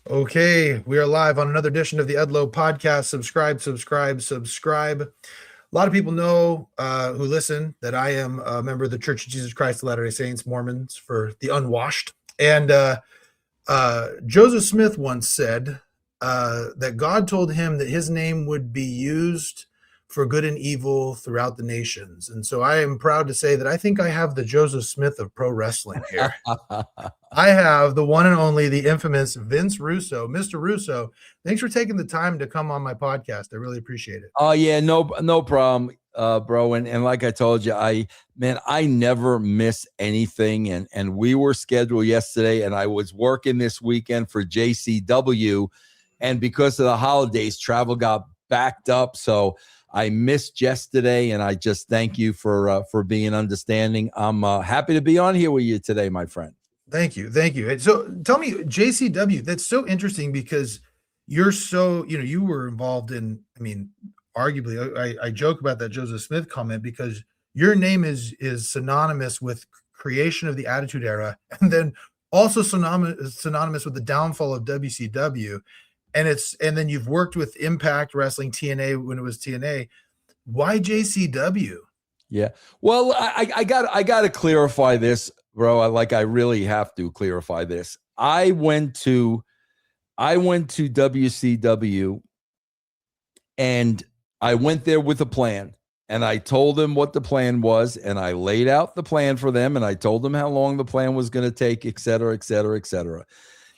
Okay, we are live on another edition of the Edlow podcast. Subscribe, subscribe, subscribe. A lot of people know who listen that I am a member of the Church of Jesus Christ of Latter-day Saints, Mormons for the unwashed. And Joseph Smith once said that God told him that his name would be used for good and evil throughout the nations. And so I am proud to say that I think I have the Joseph Smith of pro wrestling here. I have the one and only, the infamous Vince Russo. Mr. Russo, thanks for taking the time to come on my podcast. I really appreciate it. Oh yeah, no problem, bro. And like I told you, I never miss anything. And we were scheduled yesterday, and I was working this weekend for JCW, and because of the holidays, travel got backed up. So I missed yesterday, and I just thank you for being understanding. I'm happy to be on here with you today, my friend. Thank you. Thank you. And so tell me, JCW, that's so interesting because you're so, you were involved in, arguably, I joke about that Joseph Smith comment because your name is synonymous with creation of the Attitude Era, and then also synonymous with the downfall of WCW. And then you've worked with Impact Wrestling, TNA, when it was TNA. Why JCW? Yeah. Well, I got to clarify this, bro. I really have to clarify this. I went to WCW, and I went there with a plan, and I told them what the plan was, and I laid out the plan for them, and I told them how long the plan was going to take, et cetera, et cetera, et cetera.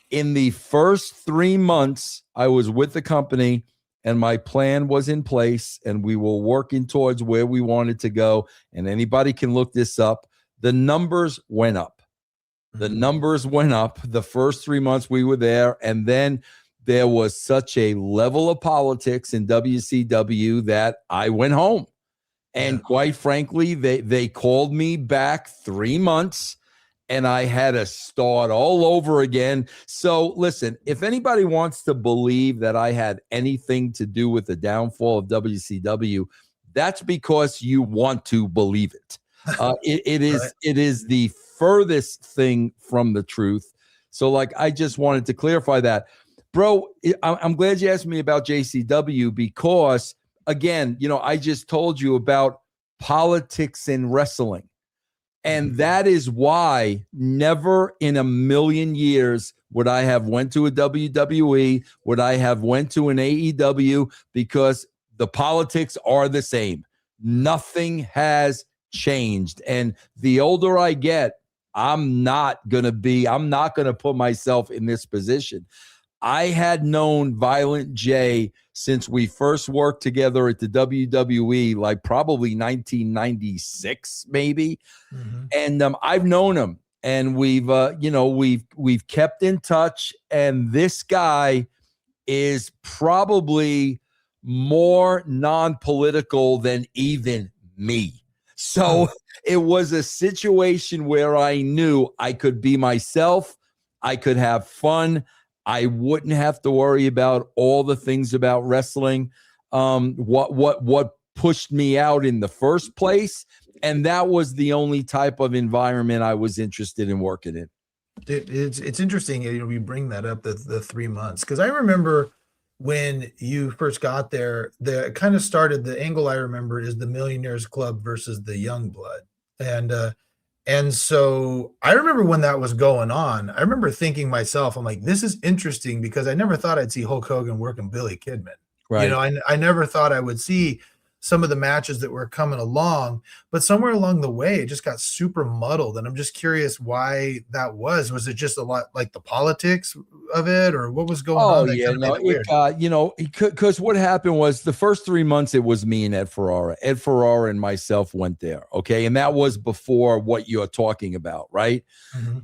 In the first 3 months, I was with the company, and my plan was in place, and we were working towards where we wanted to go. And anybody can look this up. The numbers went up. The numbers went up the first 3 months we were there. And then there was such a level of politics in WCW that I went home. And quite frankly, they called me back 3 months, and I had to start all over again. So listen, if anybody wants to believe that I had anything to do with the downfall of WCW, that's because you want to believe it. It is the furthest thing from the truth. So I just wanted to clarify that. Bro, I'm glad you asked me about JCW because, again, I just told you about politics in wrestling. And that is why never in a million years would I have went to a WWE, would I have went to an AEW, because the politics are the same. Nothing has changed. And the older I get, I'm not going to put myself in this position. I had known Violent J since we first worked together at the WWE, probably 1996, maybe. And I've known him, and we've kept in touch. And this guy is probably more non-political than even me. So it was a situation where I knew I could be myself. I could have fun. I wouldn't have to worry about all the things about wrestling, what pushed me out in the first place. And that was the only type of environment I was interested in working in. It's interesting, you bring that up, the 3 months, because I remember when you first got there, the kind of started, the angle I remember is the Millionaires Club versus the Young Blood. And so I remember when that was going on, I remember thinking myself, I'm like, this is interesting because I never thought I'd see Hulk Hogan working Billy Kidman. Right. I never thought I would see some of the matches that were coming along, but somewhere along the way, it just got super muddled. And I'm just curious why that was. Was it just a lot like the politics of it, or what was going on? Because what happened was the first 3 months, it was me and Ed Ferrara. Ed Ferrara and myself went there. Okay. And that was before what you're talking about. Right.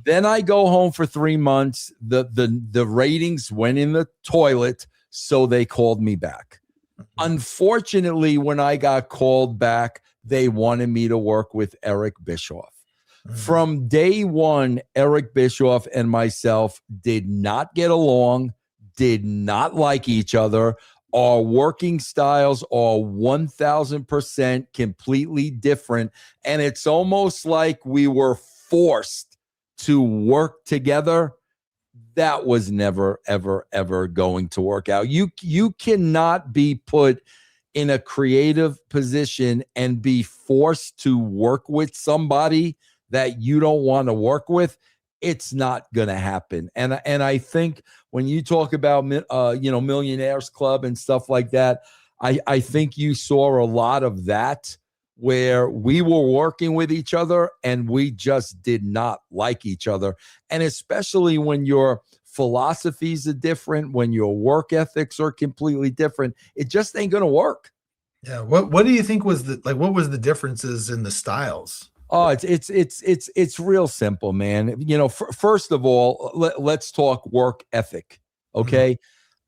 Then I go home for 3 months. The ratings went in the toilet. So they called me back. Unfortunately, when I got called back, they wanted me to work with Eric Bischoff. From day one, Eric Bischoff and myself did not get along, did not like each other. Our working styles are 1,000% completely different. And it's almost like we were forced to work together that was never, ever, ever going to work out. You cannot be put in a creative position and be forced to work with somebody that you don't want to work with. It's not going to happen. And I think when you talk about Millionaires Club and stuff like that, I think you saw a lot of that where we were working with each other and we just did not like each other. And especially when your philosophies are different, when your work ethics are completely different, it just ain't going to work. Yeah. What do you think was what was the differences in the styles? Oh, it's real simple, man. First of all, let's talk work ethic. Okay.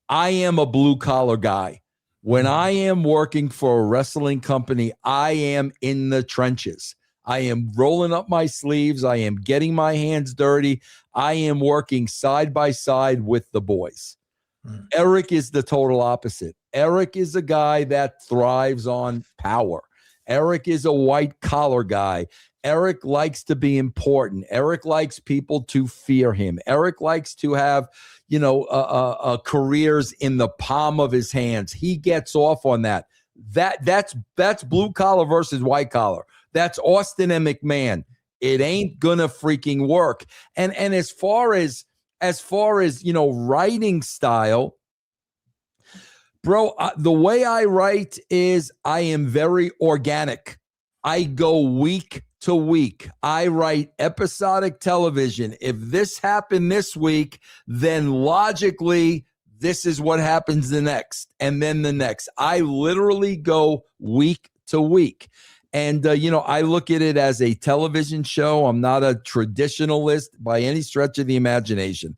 I am a blue collar guy. When I am working for a wrestling company, I am in the trenches. I am rolling up my sleeves. I am getting my hands dirty. I am working side by side with the boys. Eric is the total opposite. Eric is a guy that thrives on power. Eric is a white collar guy. Eric likes to be important. Eric likes people to fear him. Eric likes to have, careers in the palm of his hands. He gets off on that. That's blue collar versus white collar. That's Austin and McMahon. It ain't gonna freaking work. And as far as writing style, bro, the way I write is I am very organic. I go week to week. I write episodic television. If this happened this week, then logically, this is what happens the next, and then the next. I literally go week to week. And, I look at it as a television show. I'm not a traditionalist by any stretch of the imagination.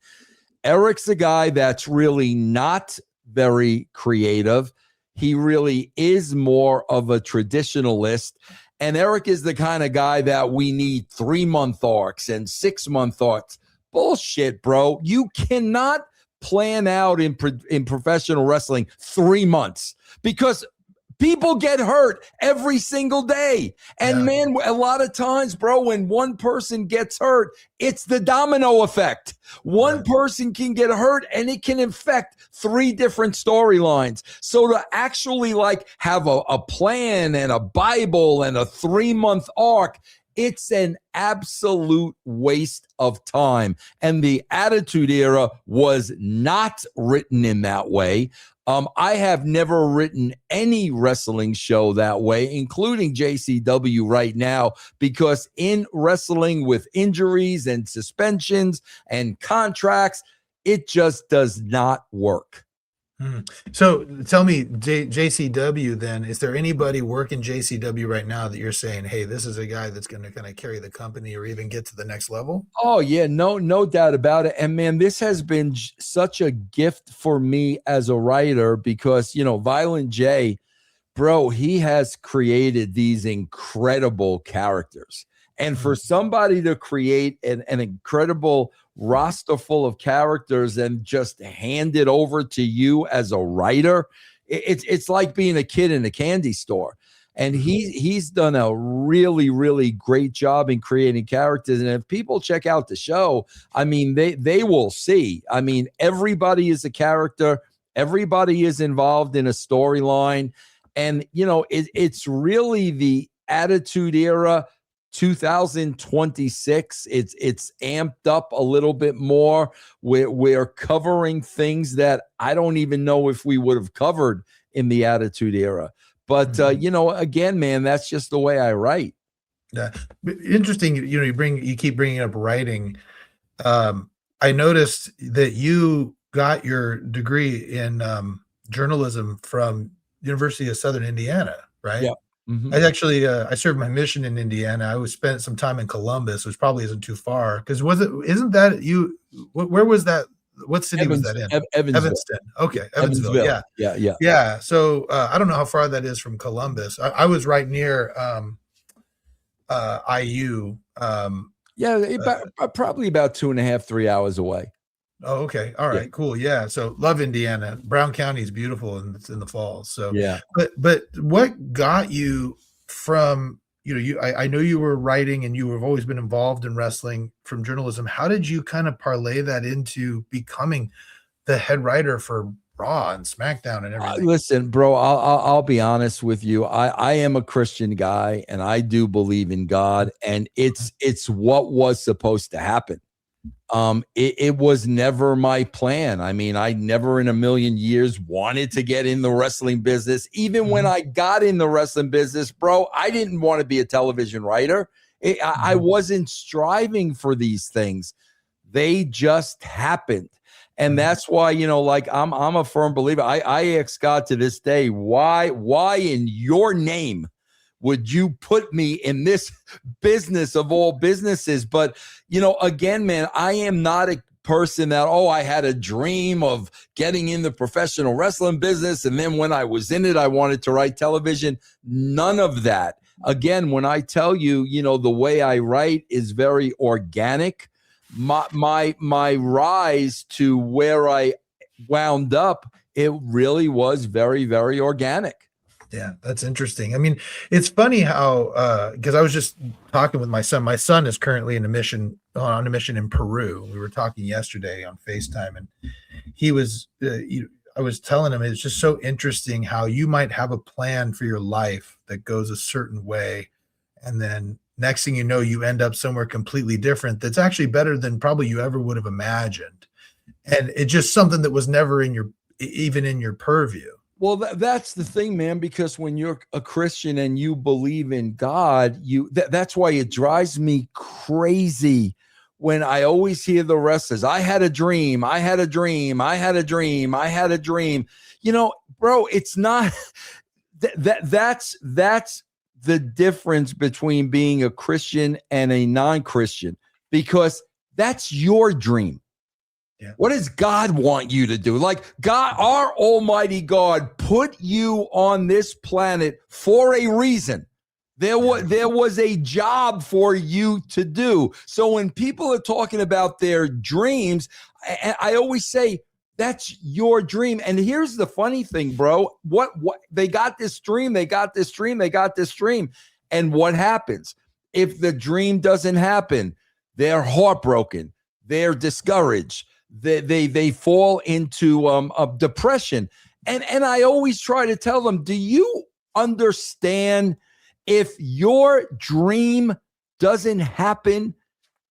Eric's a guy that's really not very creative. He really is more of a traditionalist. And Eric is the kind of guy that we need 3-month arcs and 6-month arcs. Bullshit, bro. You cannot plan out in professional wrestling 3 months because people get hurt every single day. And man, a lot of times, bro, when one person gets hurt, it's the domino effect. One person can get hurt and it can infect 3 different storylines. So to actually have a plan and a Bible and a 3-month arc, it's an absolute waste of time. And the Attitude Era was not written in that way. I have never written any wrestling show that way, including JCW right now, because in wrestling with injuries and suspensions and contracts, it just does not work. So tell me, JCW then, is there anybody working JCW right now that you're saying, hey, this is a guy that's going to kind of carry the company or even get to the next level? Oh, yeah, no doubt about it. And man, this has been such a gift for me as a writer because, Violent J, bro, he has created these incredible characters. And for somebody to create an incredible roster full of characters and just hand it over to you as a writer, it's like being a kid in a candy store. And he's done a really, really great job in creating characters. And if people check out the show, I mean, they will see. I mean, everybody is a character. Everybody is involved in a storyline. And, it's really the Attitude Era 2026. It's amped up a little bit more. We're covering things that I don't even know if we would have covered in the Attitude Era. But again, man, that's just the way I write. Yeah, interesting. You keep bringing up writing. I noticed that you got your degree in journalism from University of Southern Indiana, right? Yeah. Mm-hmm. I actually I served my mission in Indiana. I spent some time in Columbus, which probably isn't too far. Because isn't that you? Where was that? What city was that in? Evanston. Okay, Evansville. Yeah. So I don't know how far that is from Columbus. I was right near IU. Probably about 2.5, 3 hours away. Oh, okay. All right, cool. Yeah. So love Indiana. Brown County is beautiful and it's in the fall. So yeah. But what got you from I know you were writing and you have always been involved in wrestling from journalism. How did you kind of parlay that into becoming the head writer for Raw and SmackDown and everything? Listen, bro, I'll be honest with you. I am a Christian guy, and I do believe in God, and it's what was supposed to happen. It was never my plan. I mean, I never in a million years wanted to get in the wrestling business. Even when I got in the wrestling business, bro, I didn't want to be a television writer. I wasn't striving for these things. They just happened. And that's why, like I'm a firm believer. I ask God to this day, why in your name would you put me in this business of all businesses? But, again, man, I am not a person that, I had a dream of getting in the professional wrestling business. And then when I was in it, I wanted to write television. None of that. Again, when I tell you, the way I write is very organic. My rise to where I wound up, it really was very, very organic. Yeah, that's interesting. I mean, it's funny how because I was just talking with my son. My son is currently on a mission in Peru. We were talking yesterday on FaceTime, and he was I was telling him it's just so interesting how you might have a plan for your life that goes a certain way, and then next thing you know, you end up somewhere completely different that's actually better than probably you ever would have imagined. And it's just something that was never even in your purview. Well, that's the thing, man, because when you're a Christian and you believe in God, that's why it drives me crazy when I always hear the wrestlers, I had a dream, I had a dream, I had a dream, I had a dream. Bro, it's not that's the difference between being a Christian and a non-Christian, because that's your dream. Yeah. What does God want you to do? Like, God, our almighty God put you on this planet for a reason. There was a job for you to do. So when people are talking about their dreams, I always say, that's your dream. And here's the funny thing, bro. What they got this dream, they got this dream, they got this dream. And what happens? If the dream doesn't happen, they're heartbroken, they're discouraged. They fall into a depression. And I always try to tell them, do you understand, if your dream doesn't happen,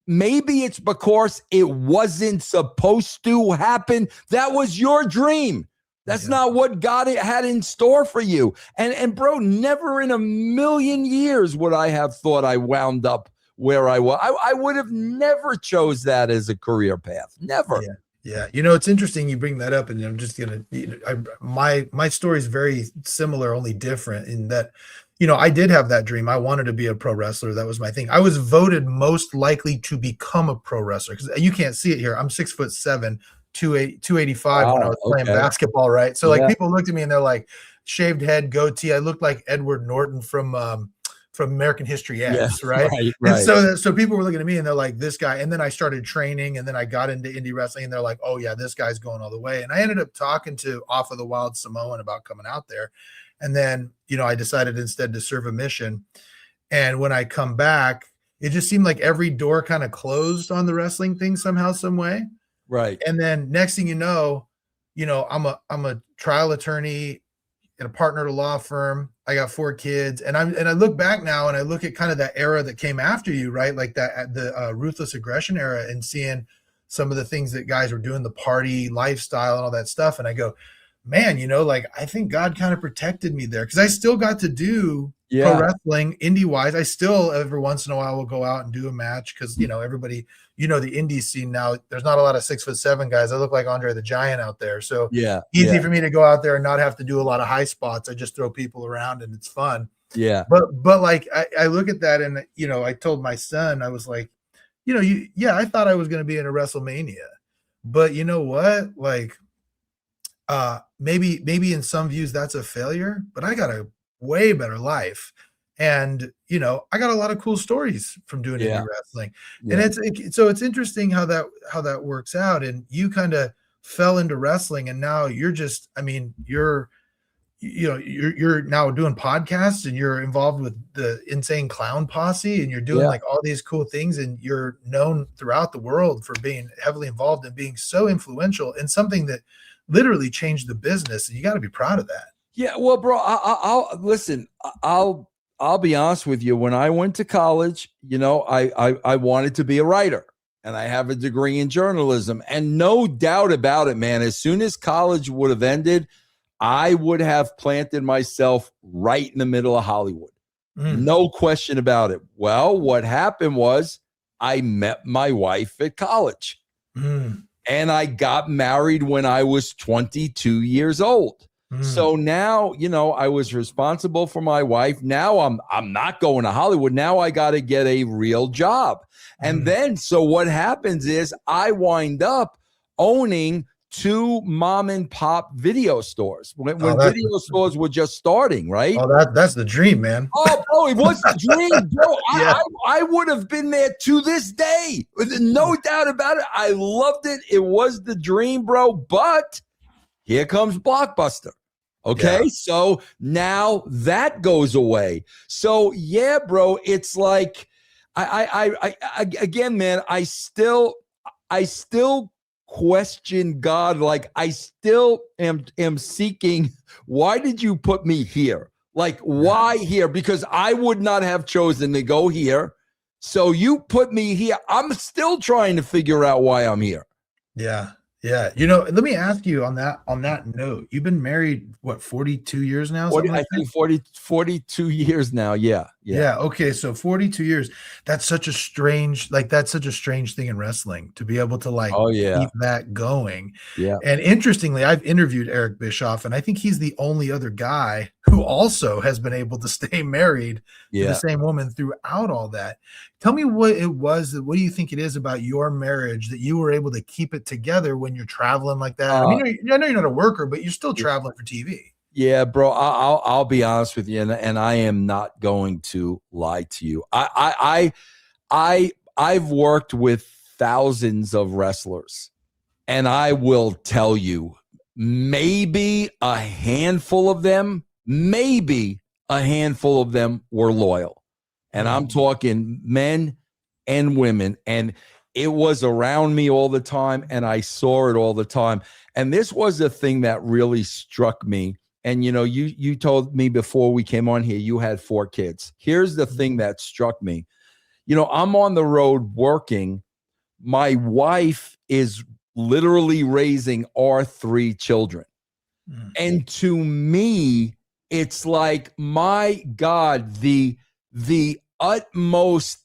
maybe it's because it wasn't supposed to happen. That was your dream. That's not what God had in store for you. And bro, never in a million years would I have thought I wound up where I was. I would have never chose that as a career path. Never. Yeah. It's interesting you bring that up, and I'm just going to, my story is very similar, only different in that, I did have that dream. I wanted to be a pro wrestler. That was my thing. I was voted most likely to become a pro wrestler, because you can't see it here. I'm 6'7", 285 when I was playing basketball. Right. So people looked at me and they're like, shaved head, goatee. I looked like Edward Norton from American History X, right? And so people were looking at me and they're like, this guy. And then I started training, and then I got into indie wrestling, and they're like, oh yeah, this guy's going all the way. And I ended up talking to Off of the Wild Samoan about coming out there. And then, I decided instead to serve a mission. And when I come back, it just seemed like every door kind of closed on the wrestling thing somehow, some way. Right. And then next thing you know, I'm a trial attorney and a partner at a law firm. I got 4 kids, and I look back now and I look at kind of that era that came after you, right? Like the ruthless aggression era, and seeing some of the things that guys were doing, the party lifestyle and all that stuff. And I go, man, like, I think God kind of protected me there, because I still got to do pro wrestling indie wise. I still every once in a while will go out and do a match, because everybody, the indie scene now, there's not a lot of 6'7" guys. I look like Andre the Giant out there, so easy for me to go out there and not have to do a lot of high spots. I just throw people around and it's fun. But like I look at that, and I told my son, I was like, I thought I was going to be in a WrestleMania, but you know what, like maybe in some views that's a failure, but I got a way better life. And, I got a lot of cool stories from doing indie wrestling. And it's interesting how that works out. And you kind of fell into wrestling, and now you're just, you're you're now doing podcasts and you're involved with the Insane Clown Posse and you're doing Yeah. like all these cool things, and you're known throughout the world for being heavily involved and being so influential in something that literally changed the business. And you got to be proud of that. Yeah, well, bro, I'll listen. I'll be honest with you. When I went to college, I wanted to be a writer, and I have a degree in journalism. And no doubt about it, man. As soon as college would have ended, I would have planted myself right in the middle of Hollywood. No question about it. Well, what happened was I met my wife at college, and I got married when I was 22 years old. So now, I was responsible for my wife. Now I'm not going to Hollywood. Now I got to get a real job. And then, so what happens is I wind up owning 2 mom and pop video stores when video stores were just starting, right? Oh, that's the dream, man. Oh, bro, it was the dream, bro. I would have been there to this day. No doubt about it. I loved it. It was the dream, bro. But here comes Blockbuster. Okay, so now that goes away. So yeah, bro, it's like I again, man, I still question God. Like I still am seeking. Why did you put me here? Like why here? Because I would not have chosen to go here. So you put me here. I'm still trying to figure out why I'm here. Yeah. Yeah. Let me ask you on that note, you've been married, what, 42 years now? 42 years now. Yeah. Okay. So 42 years, that's such a strange thing in wrestling to be able to keep that going. Yeah. And interestingly, I've interviewed Eric Bischoff, and I think he's the only other guy who also has been able to stay married to the same woman throughout all that. Tell me what it was. What do you think it is about your marriage that you were able to keep it together when you're traveling like that? I mean, I know you're not a worker, but you're still traveling for TV. Yeah, bro. I'll be honest with you, and I am not going to lie to you. I've worked with thousands of wrestlers, and I will tell you, maybe a handful of them were loyal. And I'm talking men and women. And it was around me all the time. And I saw it all the time. And this was a thing that really struck me. And, you told me before we came on here, you had 4 kids. Here's the thing that struck me. I'm on the road working. My wife is literally raising our 3 children. And to me, it's like, my God, the utmost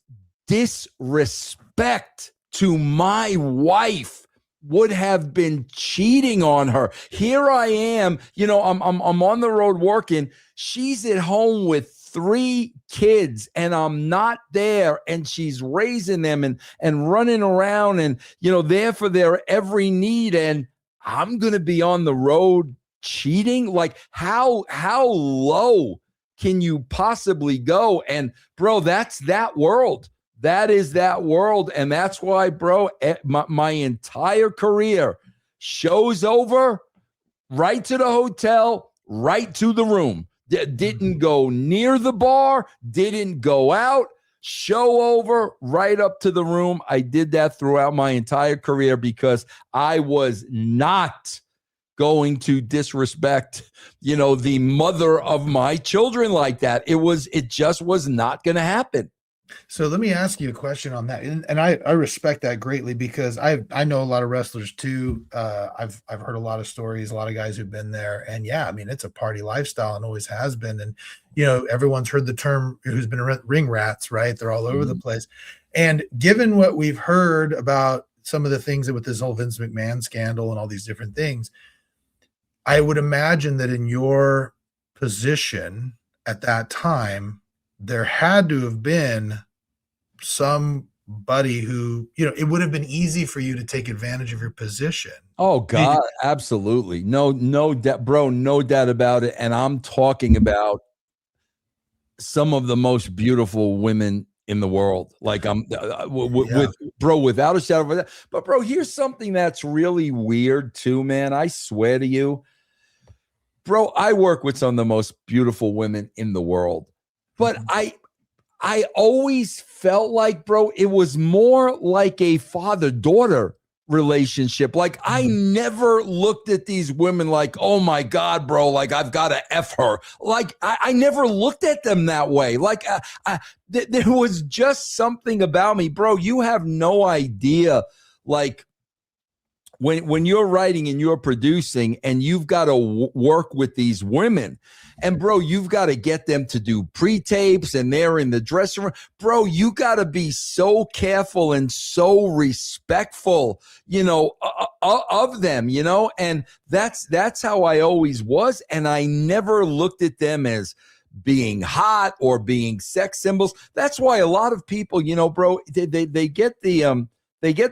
disrespect to my wife would have been cheating on her. Here I am, I'm on the road working. She's at home with 3 kids and I'm not there, and she's raising them and running around and, there for their every need. And I'm going to be on the road cheating. Like how low can you possibly go? And bro, that's that world. That is that world. And that's why, bro, my entire career, show's over, right to the hotel, right to the room. Didn't go near the bar, didn't go out, show over, right up to the room. I did that throughout my entire career because I was not going to disrespect, the mother of my children like that. It just was not going to happen. So let me ask you a question on that. And I respect that greatly because I know a lot of wrestlers too. I've heard a lot of stories, a lot of guys who've been there, and yeah, I mean, it's a party lifestyle and always has been. And, everyone's heard the term who's been ring rats, right? They're all over the place. And given what we've heard about some of the things that with this whole Vince McMahon scandal and all these different things, I would imagine that in your position at that time, there had to have been somebody who, it would have been easy for you to take advantage of your position. Oh God, absolutely. No doubt, bro, no doubt about it. And I'm talking about some of the most beautiful women in the world. Like with bro, without a shadow of a doubt. But bro, here's something that's really weird too, man. I swear to you. Bro, I work with some of the most beautiful women in the world, but I always felt like, bro, it was more like a father-daughter relationship. Like, I never looked at these women like, oh my God, bro, like I've got to F her. Like, I never looked at them that way. Like, there was just something about me, bro. You have no idea. Like, when you're writing and you're producing and you've got to work with these women, and bro, you've got to get them to do pre-tapes and they're in the dressing room. Bro, you got to be so careful and so respectful, of them, and that's how I always was. And I never looked at them as being hot or being sex symbols. That's why a lot of people, bro, they get the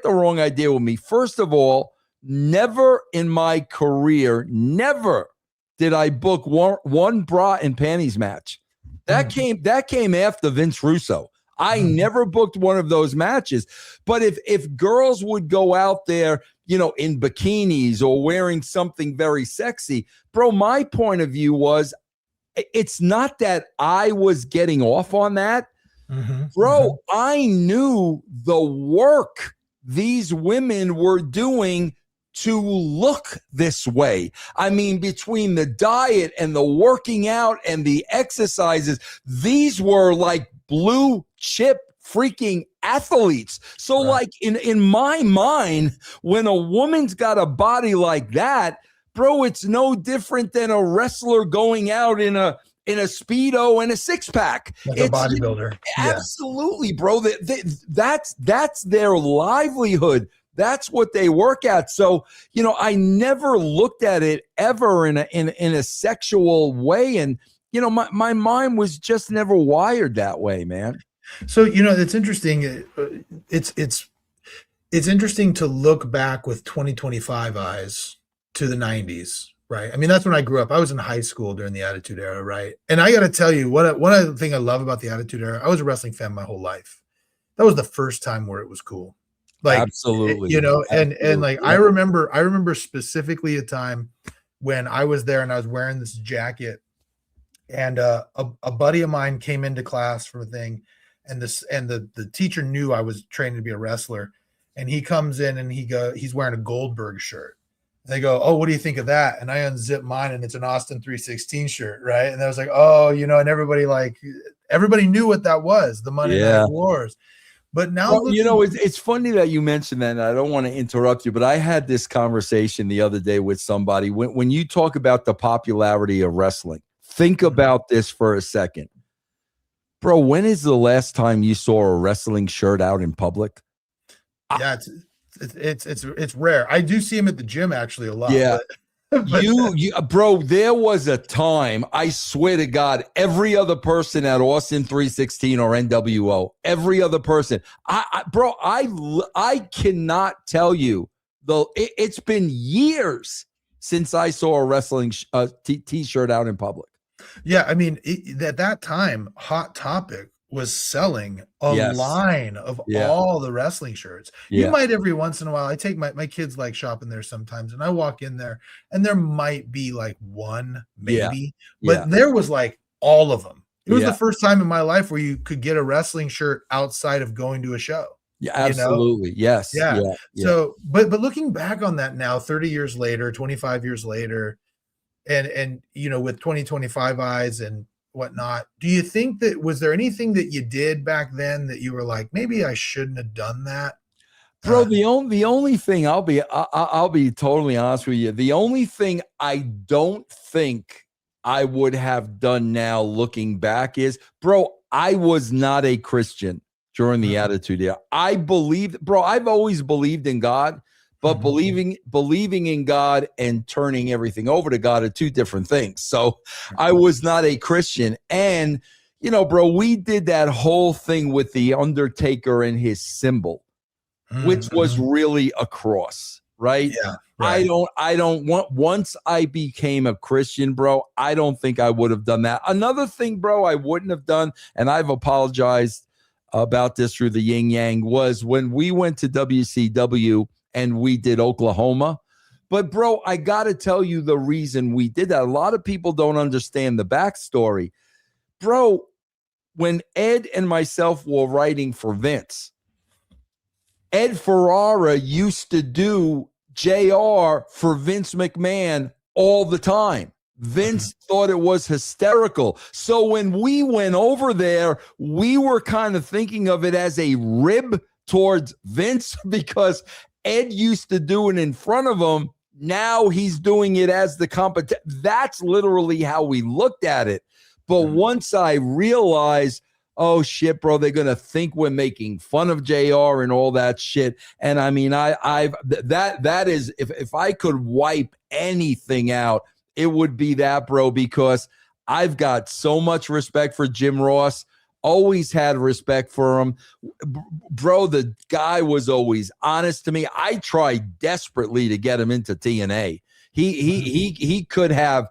wrong idea with me. First of all, never in my career, never did I book one bra and panties match. That came after Vince Russo. I never booked one of those matches. But if girls would go out there, in bikinis or wearing something very sexy, bro, my point of view was, it's not that I was getting off on that. Bro, I knew the work these women were doing to look this way. I mean, between the diet and the working out and the exercises, these were like blue chip freaking athletes. So like in my mind, when a woman's got a body like that, bro, it's no different than a wrestler going out in a Speedo and a six-pack. Like a bodybuilder. Absolutely, bro. That's their livelihood. That's what they work at. So, I never looked at it ever in a sexual way. And, my mind was just never wired that way, man. So, it's interesting. It's interesting to look back with 2025 eyes to the 90s. Right. I mean, that's when I grew up. I was in high school during the Attitude Era. Right. And I got to tell you, one thing I love about the Attitude Era, I was a wrestling fan my whole life. That was the first time where it was cool. Like, absolutely. And like, I remember specifically a time when I was there and I was wearing this jacket, and a buddy of mine came into class for a thing, and the teacher knew I was training to be a wrestler, and he comes in and he's wearing a Goldberg shirt. They go, oh, what do you think of that? And I unzip mine, and it's an Austin 316 shirt, right? And I was like, oh, and everybody knew what that was, the Monday Night Wars. But now, it's funny that you mentioned that, and I don't want to interrupt you, but I had this conversation the other day with somebody. When you talk about the popularity of wrestling, think about this for a second. Bro, when is the last time you saw a wrestling shirt out in public? Yeah, it's rare. I do see him at the gym actually a lot. Yeah. Bro, there was a time, I swear to God, every other person at Austin 316 or NWO, every other person, I cannot tell you, though, it's been years since I saw a wrestling t-shirt out in public. Yeah, I mean, at that time, Hot Topic was selling a line of all the wrestling shirts. You might every once in a while, I take my kids like shopping there sometimes, and I walk in there and there might be like one, maybe, but there was like all of them. It was the first time in my life where you could get a wrestling shirt outside of going to a show. Yeah, absolutely. Yes. Yeah. So, but looking back on that now, 30 years later, 25 years later, and with 2025 eyes and whatnot, do you think was there anything that you did back then that you were like, maybe I shouldn't have done that? Bro, the only thing, I'll be totally honest with you, the only thing I don't think I would have done now looking back is, bro, I was not a Christian during the Attitude Era. I've always believed in God, but believing in God and turning everything over to God are two different things. So I was not a Christian. And, bro, we did that whole thing with the Undertaker and his symbol, which was really a cross, right? Yeah. Right. I don't want, once I became a Christian, bro, I don't think I would have done that. Another thing, bro, I wouldn't have done, and I've apologized about this through the yin yang, was when we went to WCW and we did Oklahoma, But bro, I got to tell you the reason we did that. A lot of people don't understand the backstory. Bro, when Ed and myself were writing for Vince, Ed Ferrara used to do JR for Vince McMahon all the time. Vince thought it was hysterical. So when we went over there, we were kind of thinking of it as a rib towards Vince because Ed used to do it in front of him. Now he's doing it as the competition. That's literally how we looked at it. But once I realized, oh shit, bro, they're gonna think we're making fun of JR and all that shit. And I mean, that is, if I could wipe anything out, it would be that, bro, because I've got so much respect for Jim Ross. Always had respect for him. Bro, the guy was always honest to me. I tried desperately to get him into TNA. He could have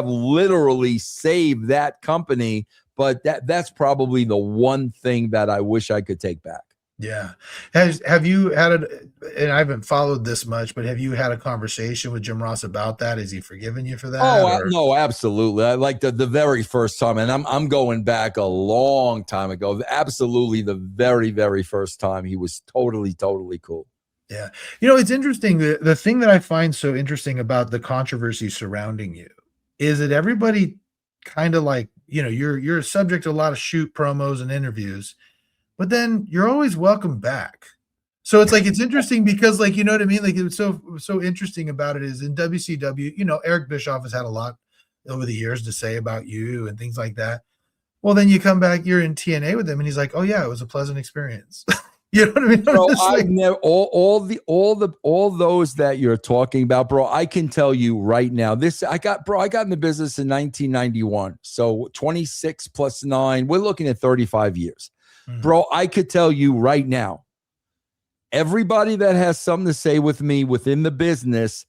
literally saved that company, but that's probably the one thing that I wish I could take back. Yeah. Have you had and I haven't followed this much, but have you had a conversation with Jim Ross about that? Has he forgiven you for that? Oh, no, absolutely. I like the very first time, and I'm going back a long time ago. Absolutely, the very, very first time, he was totally cool. Yeah. You know, it's interesting. The thing that I find so interesting about the controversy surrounding you is that everybody kind of like, you know, you're subject to a lot of shoot promos and interviews, but then you're always welcome back. So it's like, it's interesting because, like, you know what I mean? Like, it's so interesting about it is in WCW, you know, Eric Bischoff has had a lot over the years to say about you and things like that. Well, then you come back, you're in TNA with him, and he's like, oh yeah, it was a pleasant experience. You know what I mean? Bro, I've never, all those that you're talking about, bro, I can tell you right now, I got in the business in 1991. So 26 plus 9, we're looking at 35 years. Bro, I could tell you right now, everybody that has something to say with me within the business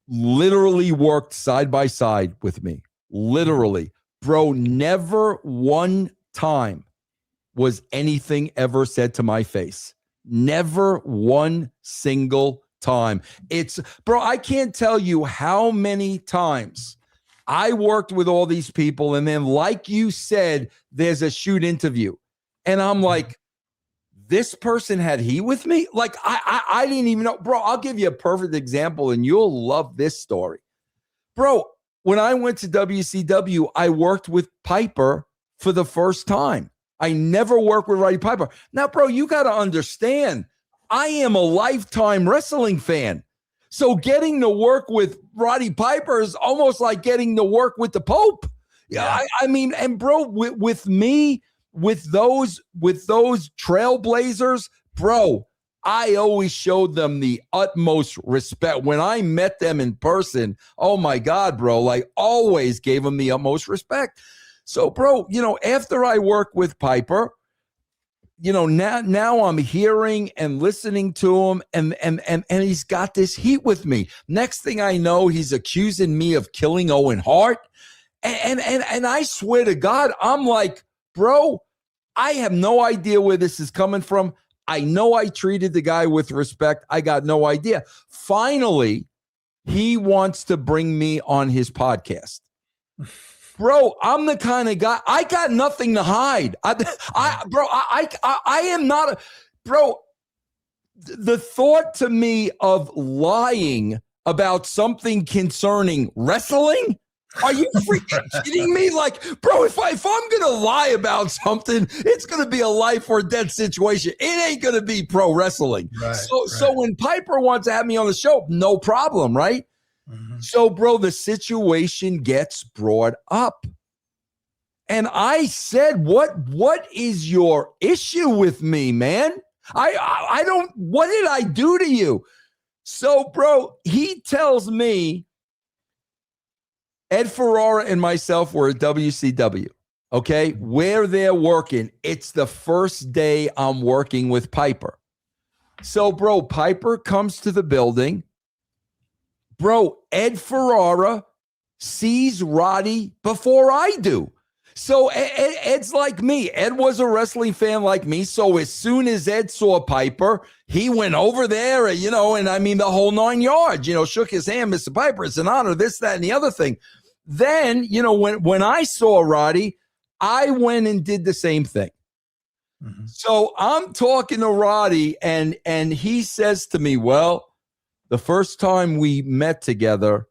literally worked side by side with me. Literally. Bro, never one time was anything ever said to my face. Never one single time. Bro, I can't tell you how many times I worked with all these people, and then, like you said, there's a shoot interview. And I'm like, this person had heat with me? Like, I didn't even know. Bro, I'll give you a perfect example, and you'll love this story. Bro, when I went to WCW, I worked with Piper for the first time. I never worked with Roddy Piper. Now, bro, you got to understand, I am a lifetime wrestling fan. So getting to work with Roddy Piper is almost like getting to work with the Pope. Yeah, I mean, and bro, with me, with those trailblazers, bro, I always showed them the utmost respect. When I met them in person, oh my God, bro, like always gave them the utmost respect. So, bro, you know, after I work with Piper, you know, now I'm hearing and listening to him, and he's got this heat with me. Next thing I know, he's accusing me of killing Owen Hart. And I swear to God, I'm like, bro, I have no idea where this is coming from. I know I treated the guy with respect. I got no idea. Finally, he wants to bring me on his podcast. Bro, I'm the kind of guy, I got nothing to hide. I am not bro, the thought to me of lying about something concerning wrestling, are you freaking kidding me? Like, bro, if I'm going to lie about something, it's going to be a life or death situation. It ain't going to be pro wrestling. Right, so when Piper wants to have me on the show, no problem, right? Mm-hmm. So, bro, the situation gets brought up. And I said, what is your issue with me, man? I don't, what did I do to you? So, bro, he tells me Ed Ferrara and myself were at WCW, okay? Where they're working, it's the first day I'm working with Piper. So, bro, Piper comes to the building. Bro, Ed Ferrara sees Roddy before I do. So Ed's like me. Ed was a wrestling fan like me. So as soon as Ed saw Piper, he went over there, and I mean the whole 9 yards, shook his hand, Mr. Piper, it's an honor, this, that, and the other thing. Then, when I saw Roddy, I went and did the same thing. Mm-hmm. So I'm talking to Roddy, and he says to me, well, the first time we met together,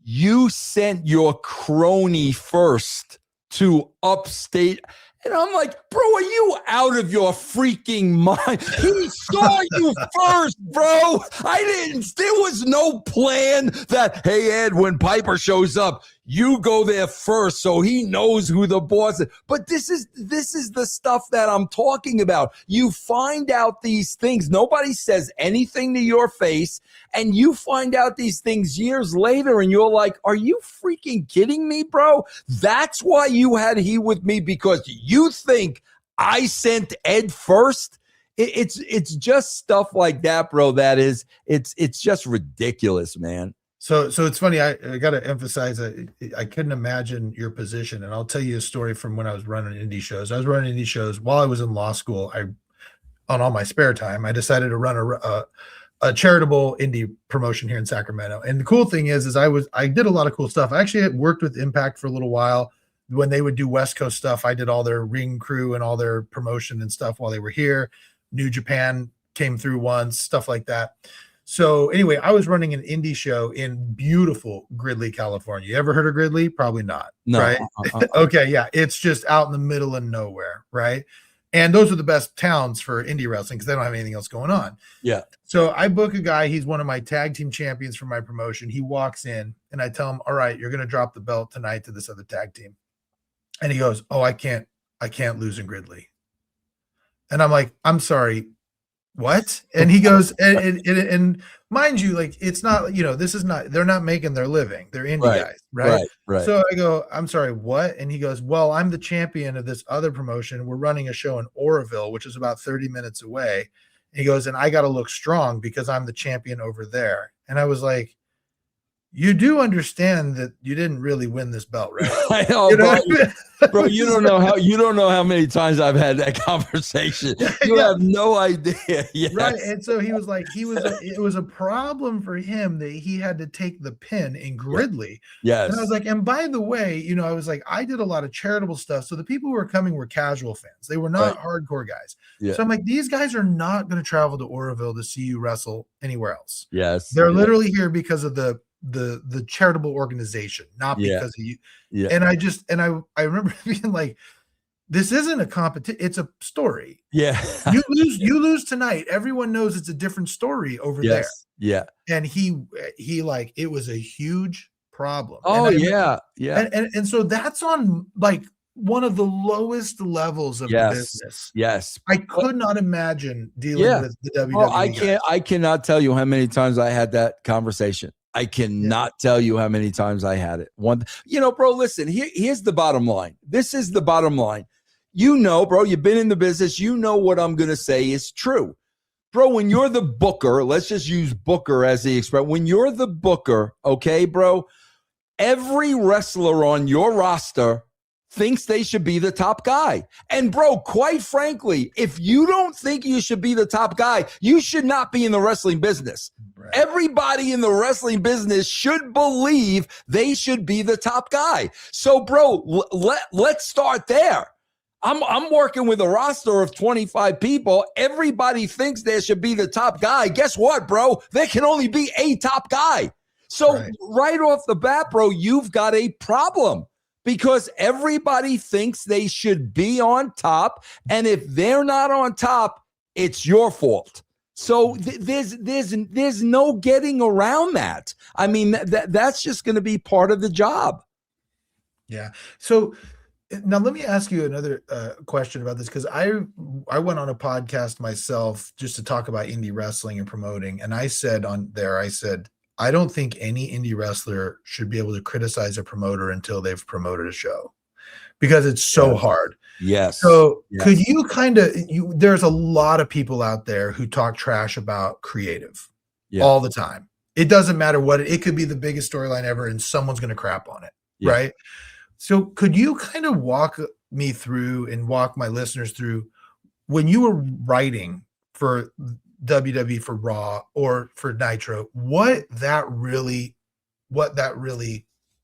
you sent your crony first to upstate. And I'm like, bro, are you out of your freaking mind? He saw you first, bro. There was no plan that, hey, Ed, when Piper shows up, you go there first so he knows who the boss is. But this is the stuff that I'm talking about. You find out these things. Nobody says anything to your face, and you find out these things years later, and you're like, are you freaking kidding me, bro? That's why you had heat with me, because you think I sent Ed first. It's just stuff like that, bro. It's just ridiculous, man. So it's funny. I got to emphasize that I couldn't imagine your position, and I'll tell you a story from when I was running indie shows. I was running indie shows while I was in law school. On all my spare time, I decided to run a charitable indie promotion here in Sacramento. And the cool thing is I did a lot of cool stuff. I actually had worked with Impact for a little while. When they would do West Coast stuff, I did all their ring crew and all their promotion and stuff while they were here. New Japan came through once, stuff like that. So anyway, I was running an indie show in beautiful Gridley, California. You ever heard of Gridley? Probably not. No. Right? Okay. Yeah. It's just out in the middle of nowhere. Right. And those are the best towns for indie wrestling because they don't have anything else going on. Yeah. So I book a guy. He's one of my tag team champions for my promotion. He walks in and I tell him, all right, you're going to drop the belt tonight to this other tag team. And he goes, oh, I can't lose in Gridley. And I'm like, I'm sorry. What? And he goes, and mind you, like, it's not, this is not, they're not making their living. They're indie guys. Right. So I go, I'm sorry, what? And he goes, well, I'm the champion of this other promotion. We're running a show in Oroville, which is about 30 minutes away. And he goes, and I got to look strong because I'm the champion over there. And I was like, you do understand that you didn't really win this belt, right? I know, bro, you don't know how many times I've had that conversation. You have no idea. Yes. Right. And so he was like, it was a problem for him that he had to take the pin in Gridley. Yes. And I was like, and by the way, I was like, I did a lot of charitable stuff. So the people who were coming were casual fans. They were not hardcore guys. Yeah. So I'm like, these guys are not going to travel to Oroville to see you wrestle anywhere else. Yes. They're literally here because of the charitable organization, not because of you. Yeah. And I remember being like, this isn't a competition, it's a story. Yeah. you lose tonight. Everyone knows it's a different story over there. Yeah. And he like, it was a huge problem. Oh, yeah. And so that's on like one of the lowest levels of business. Yes. I could not imagine dealing with the WWE. I cannot tell you how many times I had that conversation. I cannot tell you how many times I had it. Bro, listen, here's the bottom line. This is the bottom line. Bro, you've been in the business. You know what I'm going to say is true. Bro, when you're the booker, let's just use booker as the expression. When you're the booker, okay, bro, every wrestler on your roster thinks they should be the top guy. And bro, quite frankly, if you don't think you should be the top guy, you should not be in the wrestling business. Right. Everybody in the wrestling business should believe they should be the top guy. So bro, let's start there. I'm working with a roster of 25 people. Everybody thinks there should be the top guy. Guess what, bro? There can only be a top guy. So right off the bat, bro, you've got a problem. Because everybody thinks they should be on top, and if they're not on top, it's your fault. So there's no getting around that. I mean, that's just going to be part of the job. Yeah. So now let me ask you another question about this, because I went on a podcast myself just to talk about indie wrestling and promoting, and I said I don't think any indie wrestler should be able to criticize a promoter until they've promoted a show, because it's so hard. Yes. So could you there's a lot of people out there who talk trash about creative all the time. It doesn't matter what it could be, the biggest storyline ever, and someone's going to crap on it. Right. So could you kind of walk me through and walk my listeners through when you were writing for WWE, for Raw or for Nitro, what that really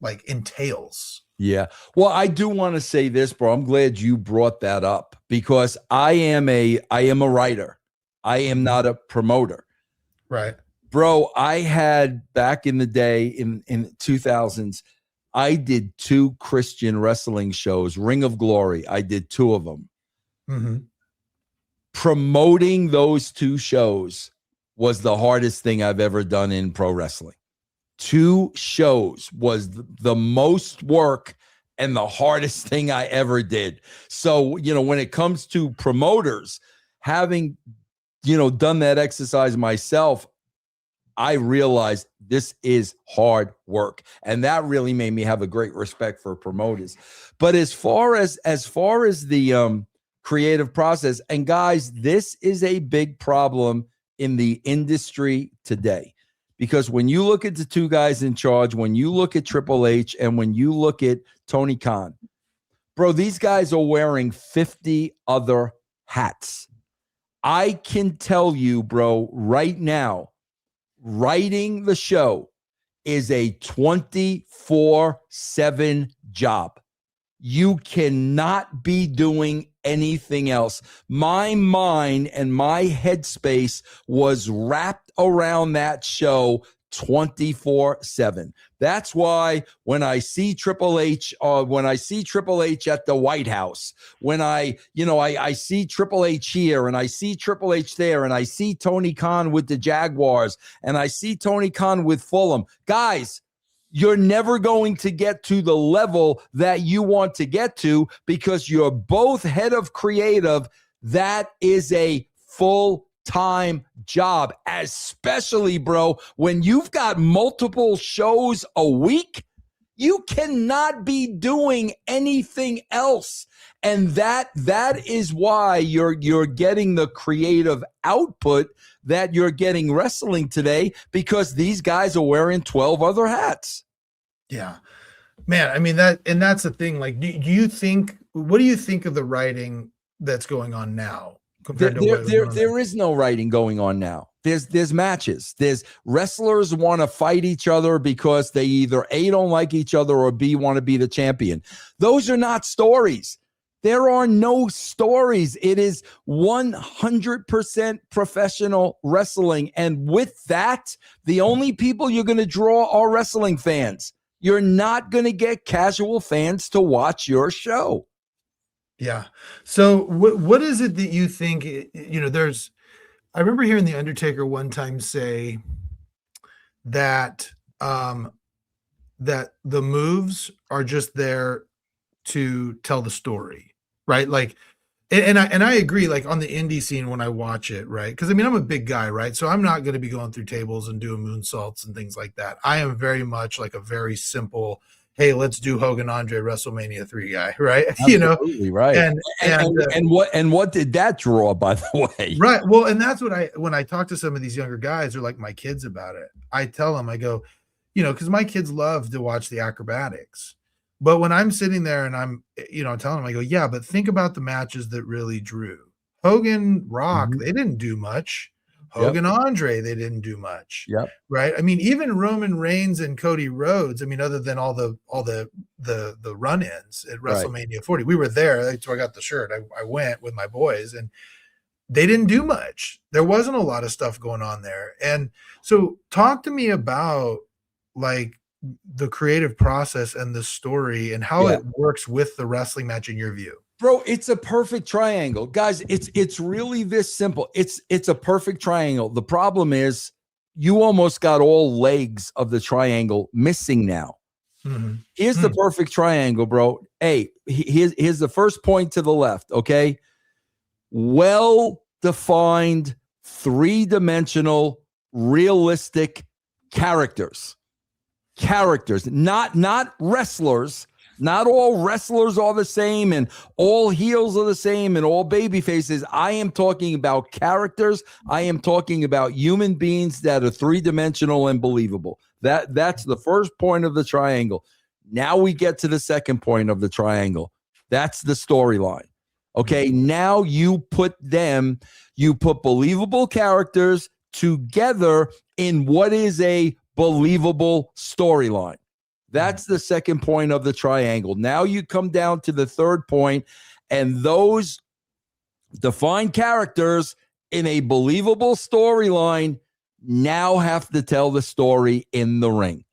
like entails? Yeah. Well, I do want to say this, bro. I'm glad you brought that up because I am a writer. I am not a promoter. Right. Bro, I had back in the day in 2000s, I did 2 Christian wrestling shows, Ring of Glory. I did 2 of them. Mm-hmm. Promoting those 2 shows was the hardest thing I've ever done in pro wrestling. 2 shows was the most work and the hardest thing I ever did. So, when it comes to promoters, having, done that exercise myself, I realized this is hard work. And that really made me have a great respect for promoters. But as far as the creative process, and guys, this is a big problem in the industry today. Because when you look at the 2 guys in charge, when you look at Triple H and when you look at Tony Khan, bro, these guys are wearing 50 other hats. I can tell you, bro, right now, writing the show is a 24/7 job. You cannot be doing anything else. My mind and my headspace was wrapped around that show 24/7. That's why when I see Triple H, at the White House, when I see Triple H here and I see Triple H there and I see Tony Khan with the Jaguars and I see Tony Khan with Fulham, guys, you're never going to get to the level that you want to get to because you're both head of creative. That is a full-time job, especially, bro, when you've got multiple shows a week. You cannot be doing anything else. And that is why you're getting the creative output that you're getting wrestling today, because these guys are wearing 12 other hats. Yeah, man. I mean, that's the thing. Like, what do you think of the writing that's going on now compared to there is no writing going on now. There's matches. There's wrestlers want to fight each other because they either A, don't like each other, or B, want to be the champion. Those are not stories. There are no stories. It is 100% professional wrestling. And with that, the only people you're going to draw are wrestling fans. You're not going to get casual fans to watch your show. Yeah. So what is it that you think, I remember hearing The Undertaker one time say that, that the moves are just there to tell the story, right? Like, and I agree, like on the indie scene when I watch it, right? Because I mean, I'm a big guy, right? So I'm not going to be going through tables and doing moonsaults and things like that. I am very much like a very simple, hey, let's do Hogan Andre WrestleMania 3 guy, right? Absolutely, right. And what did that draw, by the way? Right. Well, and that's when I talk to some of these younger guys, or like my kids about it, I tell them, I go, because my kids love to watch the acrobatics. But when I'm sitting there and I'm, telling them, I go, yeah, but think about the matches that really drew. Hogan, Rock, they didn't do much. Hogan, Andre, they didn't do much. Yep. Right. I mean, even Roman Reigns and Cody Rhodes, I mean, other than all the run-ins at WrestleMania 40, we were there. That's where I got the shirt. I went with my boys and they didn't do much. There wasn't a lot of stuff going on there. And so talk to me about like the creative process and the story and how it works with the wrestling match in your view. Bro, it's a perfect triangle. Guys, it's really this simple. It's a perfect triangle. The problem is you almost got all legs of the triangle missing now. Here's the perfect triangle, bro. Hey, here's the first point to the left, okay? Well-defined, three-dimensional, realistic characters. Characters, not wrestlers. Not all wrestlers are the same and all heels are the same and all baby faces. I am talking about characters. I am talking about human beings that are three-dimensional and believable. That's the first point of the triangle. Now we get to the second point of the triangle. That's the storyline. Okay, now you put believable characters together in what is a believable storyline. That's the second point of the triangle. Now you come down to the third point, and those defined characters in a believable storyline now have to tell the story in the ring.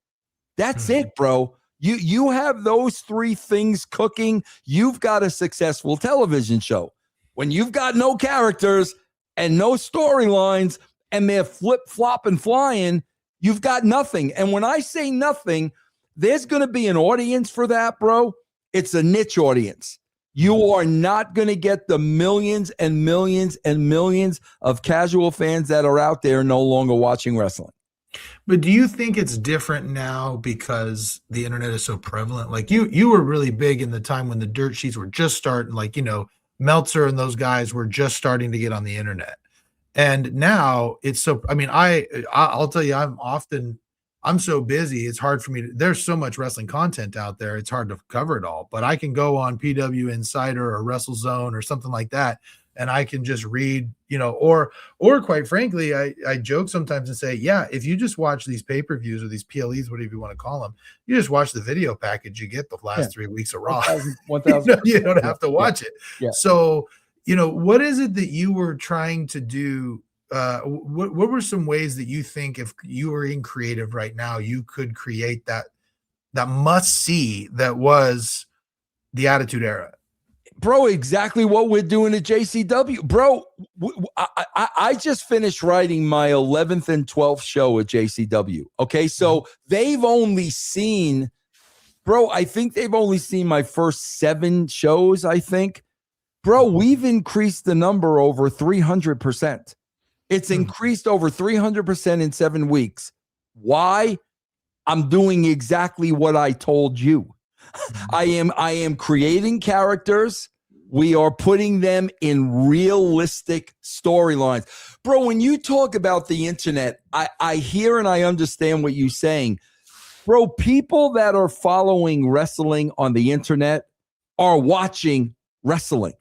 That's it, bro. You have those three things cooking. You've got a successful television show. When you've got no characters and no storylines and they're flip-flop and flying, you've got nothing. And when I say nothing, there's going to be an audience for that, bro. It's a niche audience. You are not going to get the millions and millions and millions of casual fans that are out there no longer watching wrestling. But do you think it's different now because the internet is so prevalent? Like you were really big in the time when the dirt sheets were just starting, like, Meltzer and those guys were just starting to get on the internet. And now it's so, I mean, I'll tell you, I'm so busy. It's hard for me there's so much wrestling content out there. It's hard to cover it all, but I can go on PW Insider or WrestleZone or something like that. And I can just read, or quite frankly, I joke sometimes and say, yeah, if you just watch these pay-per-views or these PLEs, whatever you want to call them, you just watch the video package, you get the last 3 weeks of Raw. 1,000. You don't have to watch it. Yeah. So, what is it that you were trying to do? What were some ways that you think if you were in creative right now, you could create that must see that was the Attitude Era? Bro, exactly what we're doing at JCW. Bro, I just finished writing my 11th and 12th show at JCW. Okay, so they've only seen, bro, I think they've only seen my first 7 shows, I think. Bro, we've increased the number over 300%. It's increased over 300% in 7 weeks. Why? I'm doing exactly what I told you. I am creating characters. We are putting them in realistic storylines. Bro, when you talk about the internet, I hear and I understand what you're saying. Bro, people that are following wrestling on the internet are watching wrestling.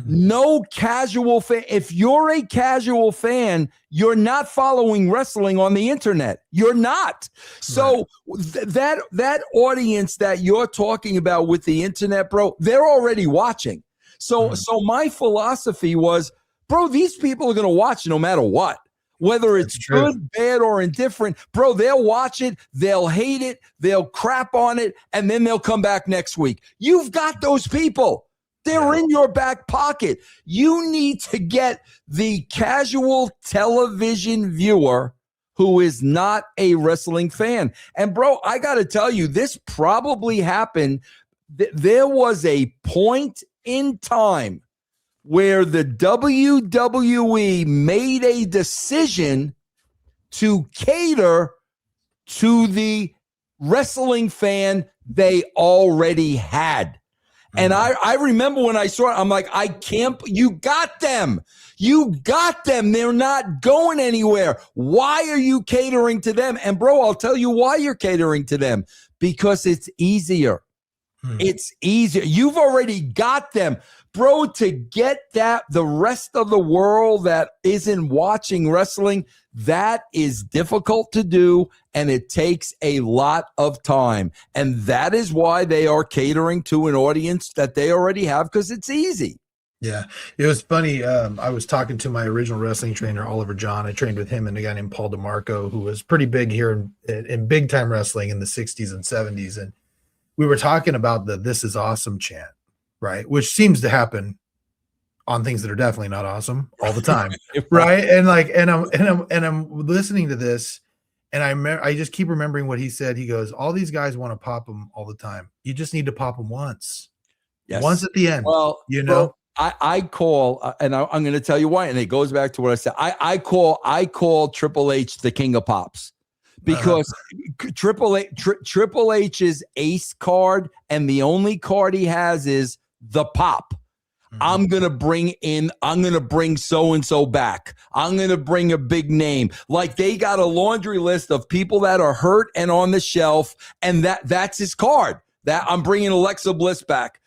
No casual fan. If you're a casual fan, you're not following wrestling on the internet. You're not. So that audience that you're talking about with the internet, bro, they're already watching. So my philosophy was, bro, these people are going to watch no matter what. Whether it's good, bad, or indifferent, bro, they'll watch it, they'll hate it, they'll crap on it, and then they'll come back next week. You've got those people. They're in your back pocket. You need to get the casual television viewer who is not a wrestling fan. And, bro, I got to tell you, this probably happened. There was a point in time where the WWE made a decision to cater to the wrestling fan they already had. And I remember when I saw it, I'm like, I can't, you got them. You got them. They're not going anywhere. Why are you catering to them? And bro, I'll tell you why you're catering to them. Because it's easier. It's easier. You've already got them. Bro, to get that, the rest of the world that isn't watching wrestling, that is difficult to do, and it takes a lot of time. And that is why they are catering to an audience that they already have, because it's easy. Yeah, it was funny. I was talking to my original wrestling trainer, Oliver John. I trained with him and a guy named Paul DeMarco, who was pretty big here in big time wrestling in the 60s and 70s. And we were talking about the "This is awesome" chant, right? Which seems to happen on things that are definitely not awesome all the time, right? And I'm listening to this, and I just keep remembering what he said. He goes, "All these guys want to pop them all the time. You just need to pop them once, once at the end." Well, Bro, I call, and I'm going to tell you why. And it goes back to what I said. I call Triple H the king of pops. Because Triple H's ace card, and the only card he has is the pop. I'm going to bring so-and-so back. I'm going to bring a big name. Like they got a laundry list of people that are hurt and on the shelf. And that's his card. That I'm bringing Alexa Bliss back.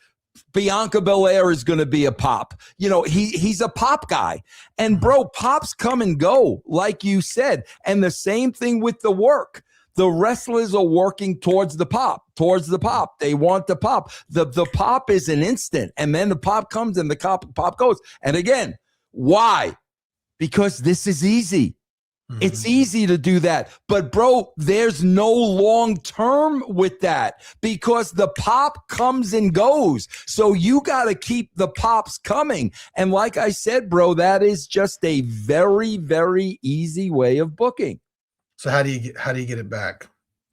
Bianca Belair is going to be a pop. You know, he's a pop guy. And bro, pops come and go, like you said. And the same thing with the work. The wrestlers are working towards the pop. They want the pop. The pop is an instant. And then the pop comes and the pop goes. And again, why? Because this is easy. It's easy to do that. But bro, there's no long term with that because the pop comes and goes. So you got to keep the pops coming. And like I said, bro, that is just a very, very easy way of booking. So how do you get it back?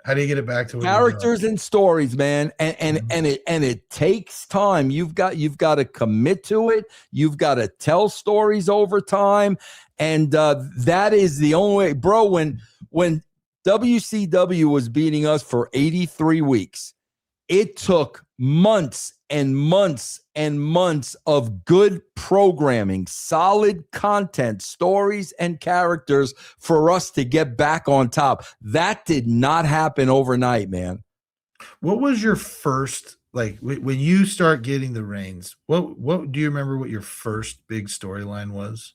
How do you get it back to what characters and stories, man? And it takes time. You've got to commit to it. You've got to tell stories over time. And that is the only way, bro. When WCW was beating us for 83 weeks, it took months and months and months of good programming, solid content, stories, and characters for us to get back on top. That did not happen overnight, man. What was your first, like, when you start getting the reins, what do you remember what your first big storyline was?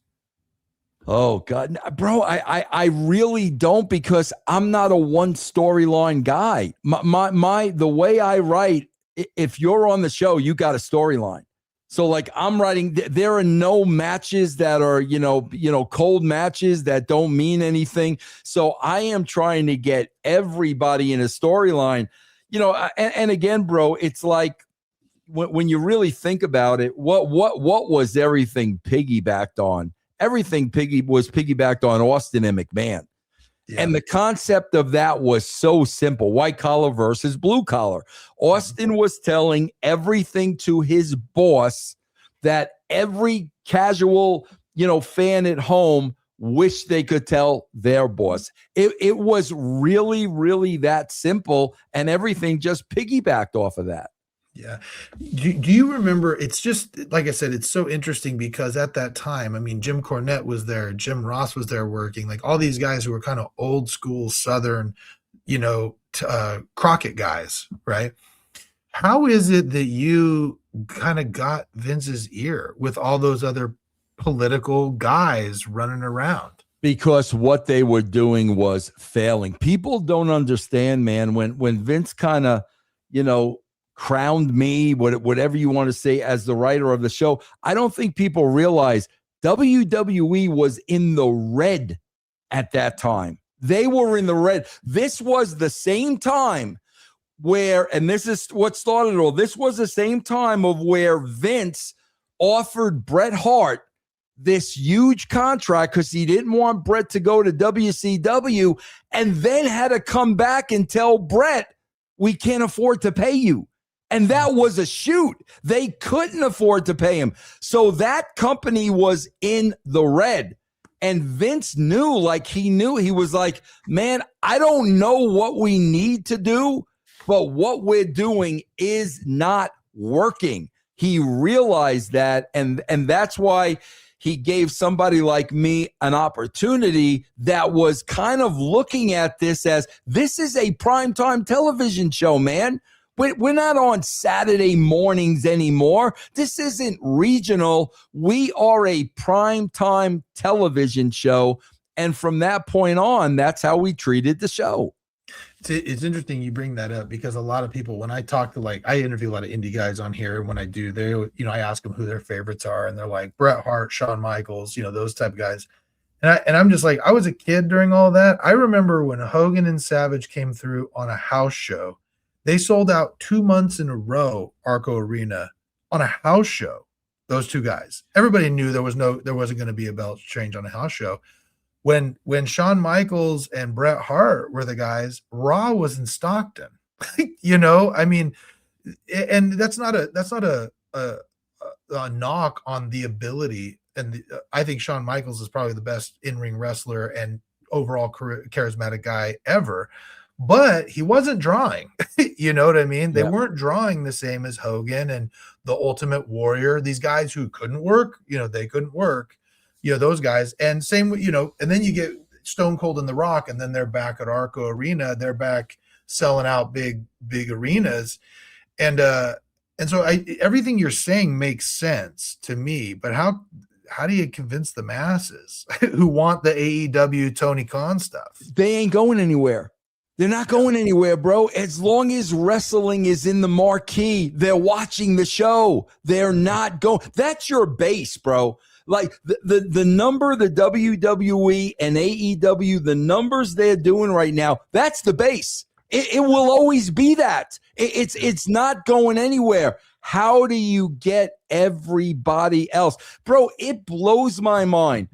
Oh God, bro, I really don't, because I'm not a one storyline guy. The way I write, if you're on the show, you got a storyline. So like I'm writing, there are no matches that are, you know, cold matches that don't mean anything. So I am trying to get everybody in a storyline, you know, and again, bro, it's like when you really think about it, what was everything piggybacked on? Everything was piggybacked on Austin and McMahon. Yeah. And the concept of that was so simple. White collar versus blue collar. Austin was telling everything to his boss that every casual, you know, fan at home wished they could tell their boss. It was really, really that simple. And everything just piggybacked off of that. Yeah. Do you remember? It's just, like I said, it's so interesting because at that time, I mean, Jim Cornette was there, Jim Ross was there working, like all these guys who were kind of old school Southern, you know, Crockett guys, right? How is it that you kind of got Vince's ear with all those other political guys running around? Because what they were doing was failing. People don't understand, man, when Vince kind of, you know, crowned me, whatever you want to say, as the writer of the show. I don't think people realize WWE was in the red at that time. They were in the red. This was the same time where, and this is what started it all, this was the same time of where Vince offered Bret Hart this huge contract because he didn't want Bret to go to WCW, and then had to come back and tell Bret, we can't afford to pay you. And that was a shoot. They couldn't afford to pay him. So that company was in the red. And Vince knew, he was like, man, I don't know what we need to do, but what we're doing is not working. He realized that. And that's why he gave somebody like me an opportunity that was kind of looking at this as, this is a primetime television show, man. We're not on Saturday mornings anymore. This isn't regional. We are a primetime television show. And from that point on, that's how we treated the show. It's interesting you bring that up because a lot of people, when I talk to, I interview a lot of indie guys on here. And when I do, I ask them who their favorites are. And they're like Bret Hart, Shawn Michaels, those type of guys. And I'm just like, I was a kid during all that. I remember when Hogan and Savage came through on a house show. They sold out 2 months in a row, Arco Arena, on a house show. Those two guys. Everybody knew there wasn't going to be a belt change on a house show. When Shawn Michaels and Bret Hart were the guys, Raw was in Stockton. I mean, and that's not a knock on the ability. And I think Shawn Michaels is probably the best in-ring wrestler and overall charismatic guy ever. but he wasn't drawing. You know what I mean? They Yeah. weren't drawing the same as Hogan and the Ultimate Warrior. These guys who couldn't work, they couldn't work. Those guys. And same, and then you get Stone Cold and The Rock, and then they're back at Arco Arena. They're back selling out big arenas. And so everything you're saying makes sense to me, but how do you convince the masses who want the AEW Tony Khan stuff? They ain't going anywhere. They're not going anywhere, bro. As long as wrestling is in the marquee, they're watching the show. They're not going. That's your base, bro. Like the number, the WWE and AEW, the numbers they're doing right now, that's the base. It will always be that. It's not going anywhere. How do you get everybody else? Bro, it blows my mind.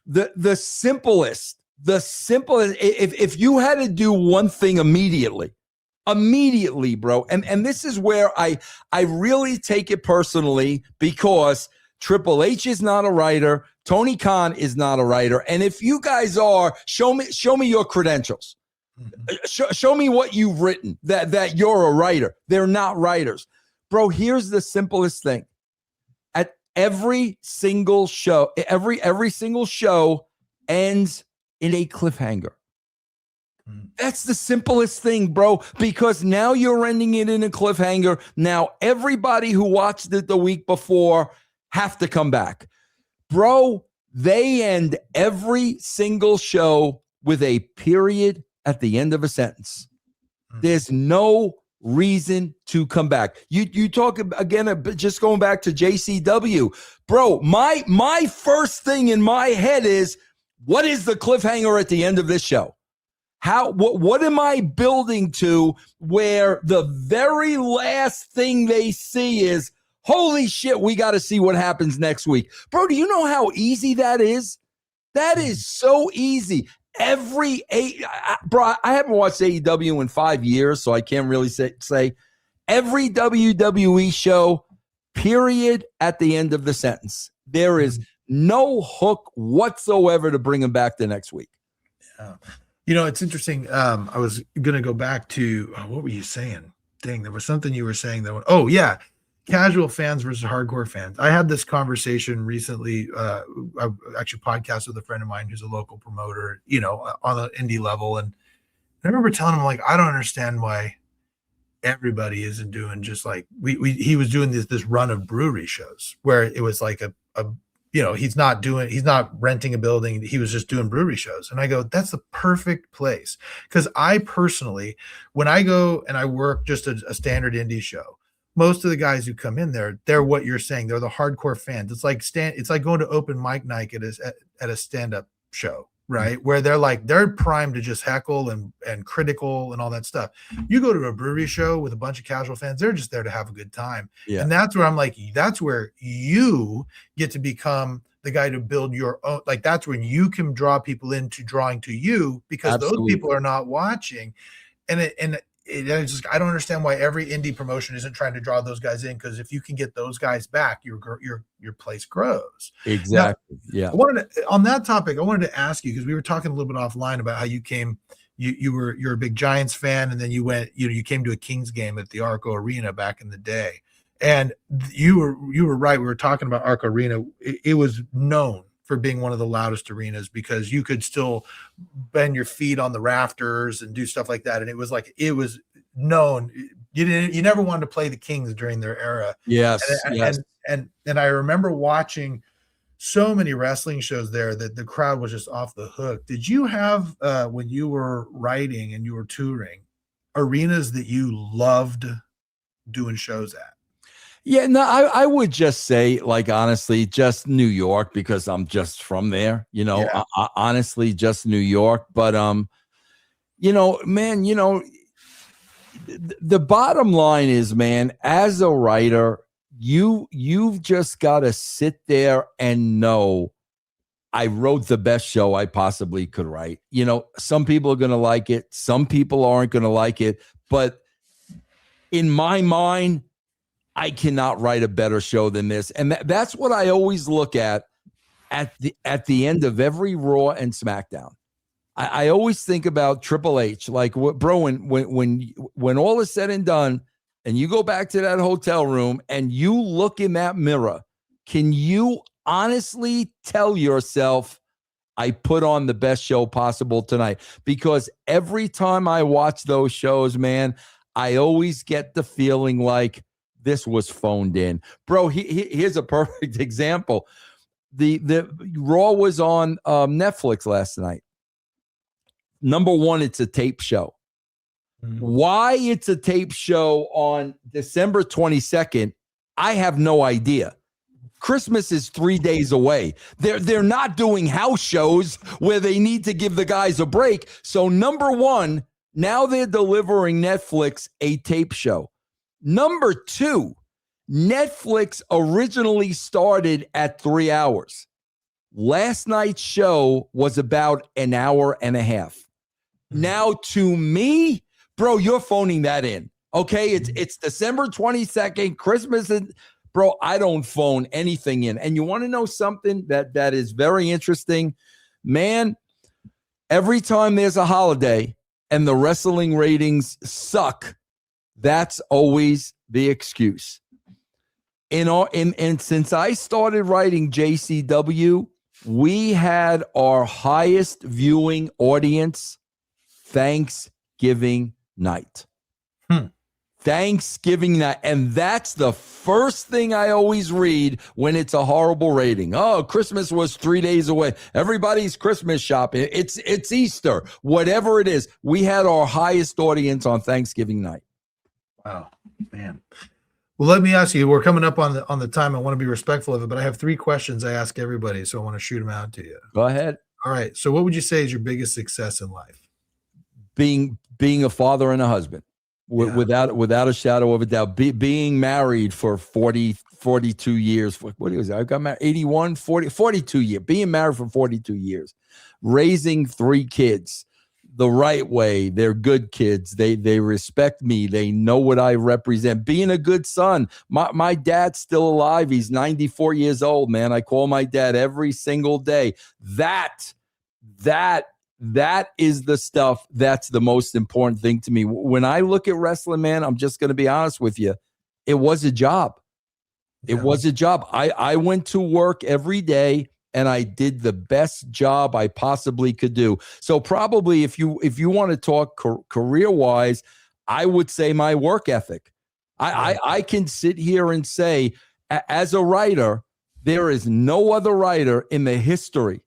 The simplest, if you had to do one thing immediately, bro, and this is where I really take it personally, because Triple H is not a writer, Tony Khan is not a writer, and if you guys are, show me your credentials. Show me what you've written that you're a writer. They're not writers. Bro, here's the simplest thing. At every single show, every single show ends in a cliffhanger. That's the simplest thing, bro, because now you're ending it in a cliffhanger. Now everybody who watched it the week before have to come back. Bro, they end every single show with a period at the end of a sentence. There's no reason to come back. You talk again, just going back to JCW, bro. My first thing in my head is, what is the cliffhanger at the end of this show? What am I building to where the very last thing they see is, holy shit, we got to see what happens next week. Bro, do you know how easy that is? That is so easy. Bro, I haven't watched AEW in 5 years, so I can't really say every WWE show, period, at the end of the sentence. There is no hook whatsoever to bring them back the next week. Yeah. It's interesting. I was going to go back to, what were you saying? Dang, there was something you were saying that oh yeah. Casual fans versus hardcore fans. I had this conversation recently. I actually podcasted with a friend of mine who's a local promoter, on an indie level. And I remember telling him, like, I don't understand why everybody isn't doing just like he was doing this run of brewery shows where it was like he's not renting a building. He was just doing brewery shows. And I go, that's the perfect place. Because I personally, when I go and I work just a standard indie show, most of the guys who come in there, they're what you're saying. They're the hardcore fans. It's like going to open mic night at a stand-up show, right? Where they're primed to just heckle and critical and all that stuff. You go to a brewery show with a bunch of casual fans, they're just there to have a good time. Yeah. And that's where I'm like, that's where you get to become the guy to build your own. Like, that's when you can draw people into drawing to you, because Absolutely. Those people are not watching. It's just, I don't understand why every indie promotion isn't trying to draw those guys in, because if you can get those guys back, your place grows. Exactly. Now, on that topic, I wanted to ask you, because we were talking a little bit offline about how you came, you're a big Giants fan, and then you went, you came to a Kings game at the Arco Arena back in the day, and you were right. We were talking about Arco Arena. It was known for being one of the loudest arenas, because you could still bend your feet on the rafters and do stuff like that. And it was known. You never wanted to play the Kings during their era. Yes. And I remember watching so many wrestling shows there that the crowd was just off the hook. Did you have, when you were writing and you were touring, arenas that you loved doing shows at? Yeah, no, I would just say, like, honestly, just New York, because I'm just from there, yeah. Honestly, just New York. But, man, the bottom line is, man, as a writer, you've just got to sit there and know, I wrote the best show I possibly could write. Some people are going to like it. Some people aren't going to like it. But in my mind, I cannot write a better show than this. And that's what I always look at the end of every Raw and SmackDown. I always think about Triple H, like, bro, when all is said and done, and you go back to that hotel room and you look in that mirror, can you honestly tell yourself, I put on the best show possible tonight? Because every time I watch those shows, man, I always get the feeling like this was phoned in. Bro, here's a perfect example. The Raw was on Netflix last night. Number one, it's a tape show. Why it's a tape show on December 22nd, I have no idea. Christmas is 3 days away. They're not doing house shows where they need to give the guys a break. So number one, now they're delivering Netflix a tape show. Number two, Netflix originally started at 3 hours. Last night's show was about an hour and a half. Now, to me, bro, you're phoning that in. Okay, it's December 22nd, Christmas, and bro, I don't phone anything in. And you want to know something that is very interesting? Man, every time there's a holiday and the wrestling ratings suck, that's always the excuse. And since I started writing JCW, we had our highest viewing audience Thanksgiving night. Thanksgiving night. And that's the first thing I always read when it's a horrible rating. Oh, Christmas was 3 days away. Everybody's Christmas shopping. It's Easter. Whatever it is, we had our highest audience on Thanksgiving night. Wow, man. Well, let me ask you, we're coming up on the time. I want to be respectful of it, but I have 3 questions I ask everybody, so I want to shoot them out to you. Go ahead. All right. So what would you say is your biggest success in life? Being a father and a husband. Without a shadow of a doubt. Being married for 42 years. What was it? I got married 81, 40, 42 years. Being married for 42 years. Raising 3 kids the right way. They're good kids. They respect me. They know what I represent. Being a good son. My dad's still alive. He's 94 years old, man. I call my dad every single day. That is the stuff that's the most important thing to me. When I look at wrestling, man, I'm just going to be honest with you. It was a job. It was a job. I went to work every day and I did the best job I possibly could do. So probably if you want to talk career-wise, I would say my work ethic. I can sit here and say, as a writer, there is no other writer in the history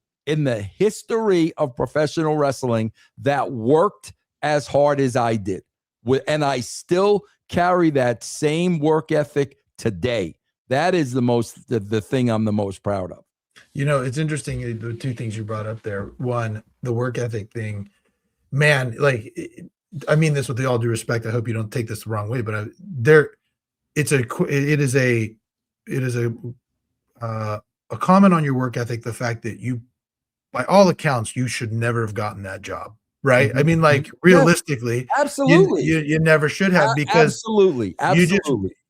of professional wrestling that worked as hard as I did. And I still carry that same work ethic today. That is the thing I'm the most proud of. You know, it's interesting, the 2 things you brought up there. One, the work ethic thing, man, like, I mean this with all due respect. I hope you don't take this the wrong way, but it is a comment on your work ethic, the fact that you, by all accounts, you should never have gotten that job, right? I mean, like, realistically, absolutely, you never should have, because absolutely,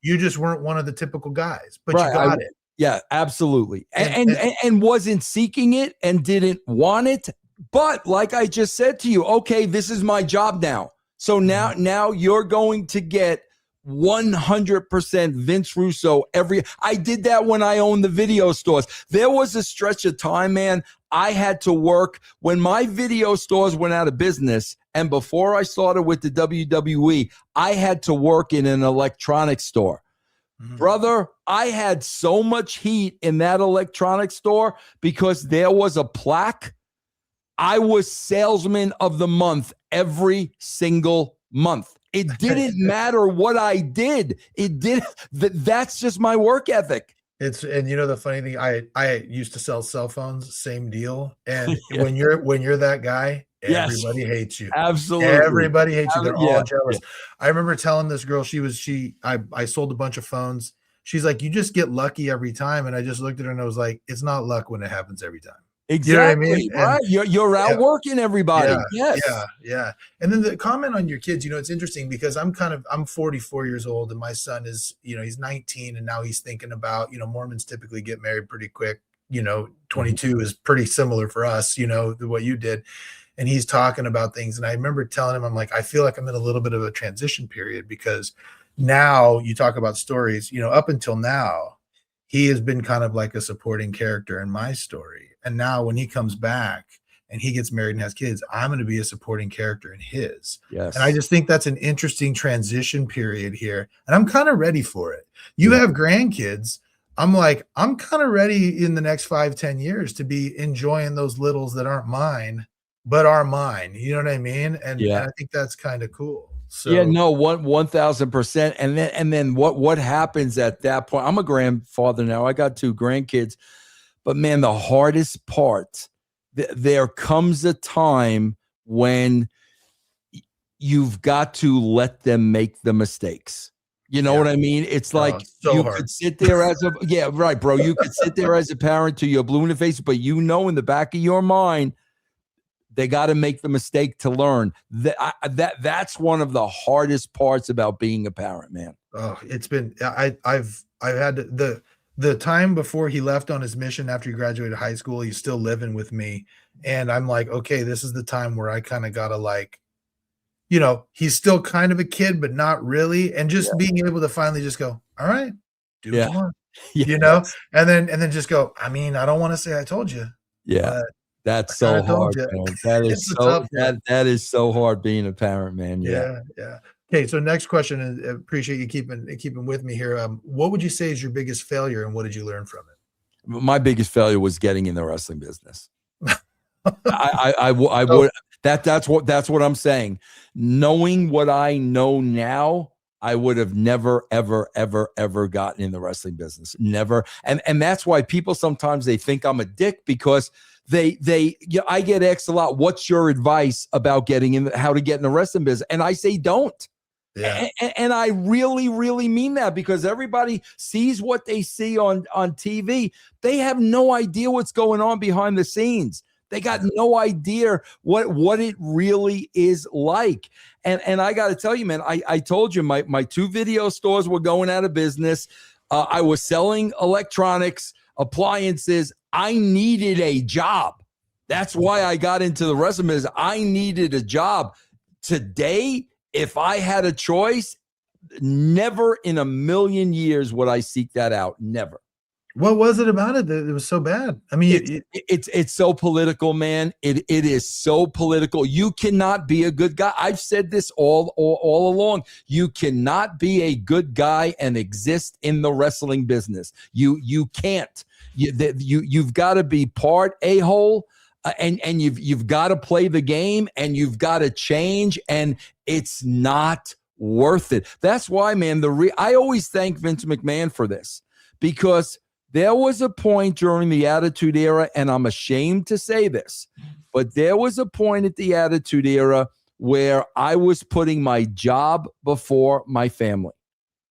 you just weren't one of the typical guys, but you got it. Yeah, absolutely, and wasn't seeking it and didn't want it. But like I just said to you, okay, this is my job now. So now you're going to get 100% Vince Russo I did that when I owned the video stores. There was a stretch of time, man, I had to work when my video stores went out of business. And before I started with the WWE, I had to work in an electronics store. Brother, I had so much heat in that electronics store because there was a plaque. I was salesman of the month every single month. It didn't matter what I did. That's just my work ethic. And you know, the funny thing, I used to sell cell phones, same deal. And when you're that guy, everybody hates you. Absolutely. Everybody hates you. They're all jealous. I remember telling this girl, I sold a bunch of phones. She's like, you just get lucky every time. And I just looked at her and I was like, it's not luck when it happens every time. Exactly. You know what I mean? Right. You're outworking everybody. Yes. Yeah. And then the comment on your kids, you know, it's interesting because I'm 44 years old and my son is, you know, he's 19 and now he's thinking about, you know, Mormons typically get married pretty quick. You know, 22 is pretty similar for us, you know, to what you did. and he's talking about things. And I remember telling him, I'm like, I feel like I'm in a little bit of a transition period, because now you talk about stories, up until now, he has been kind of like a supporting character in my story. And now when he comes back and he gets married and has kids, I'm going to be a supporting character in his. Yes. And I just think that's an interesting transition period here. And I'm kind of ready for it. You have grandkids. I'm like, I'm kind of ready in the next 5-10 years to be enjoying those littles that aren't mine, but are mine. You know what I mean? And I think that's kind of cool. So yeah, no, 1,000%. And then what happens at that point? I'm a grandfather now. I got 2 grandkids, but man, the hardest part, there comes a time when you've got to let them make the mistakes. You know what I mean? It's like you could sit there as a bro. You could sit there as a parent till you're blue in the face, but in the back of your mind, they got to make the mistake to learn. That's one of the hardest parts about being a parent, man. Oh, it's been I've had the time before he left on his mission after he graduated high school. He's still living with me, and I'm like, okay, this is the time where I kind of gotta like, he's still kind of a kid, but not really, and just being able to finally just go, all right, do what you want, and then just go. I mean, I don't want to say I told you, but that's so hard, man. That is so that is so hard being a parent, man. Yeah. Okay, so next question, and appreciate you keeping with me here. What would you say is your biggest failure, and what did you learn from it? My biggest failure was getting in the wrestling business. I would. That's what I'm saying. Knowing what I know now, I would have never, ever gotten in the wrestling business. Never. And that's why people sometimes they think I'm a dick, because I get asked a lot, what's your advice about how to get in the wrestling business? And I say, don't. Yeah. And I really, really mean that, because everybody sees what they see on TV. They have no idea what's going on behind the scenes. They got no idea what it really is like. And I got to tell you, man, I told you my 2 video stores were going out of business. I was selling electronics, appliances. I needed a job. That's why I got into the wrestling business. I needed a job. Today, if I had a choice, never in a million years would I seek that out. Never. What was it about it that it was so bad? I mean, it's so political, man. It is so political. You cannot be a good guy. I've said this all along. You cannot be a good guy and exist in the wrestling business. You can't. You've got to be part a-hole, and you've got to play the game, and you've got to change, and it's not worth it. That's why, man. I always thank Vince McMahon for this, because there was a point during the Attitude Era, and I'm ashamed to say this, but there was a point at the Attitude Era where I was putting my job before my family.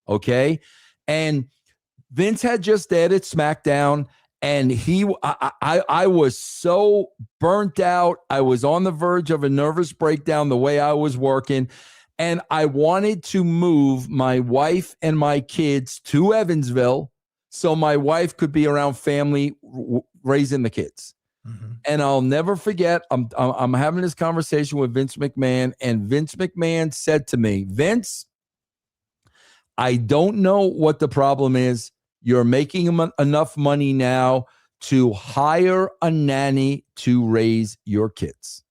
Okay. And Vince had just added SmackDown, and I was so burnt out. I was on the verge of a nervous breakdown the way I was working. And I wanted to move my wife and my kids to Evansville, so my wife could be around family raising the kids. Mm-hmm. And I'll never forget, I'm having this conversation with Vince McMahon, and Vince McMahon said to me, Vince, I don't know what the problem is. You're making enough money now to hire a nanny to raise your kids.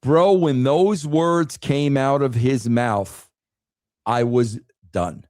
Bro, when those words came out of his mouth, I was done.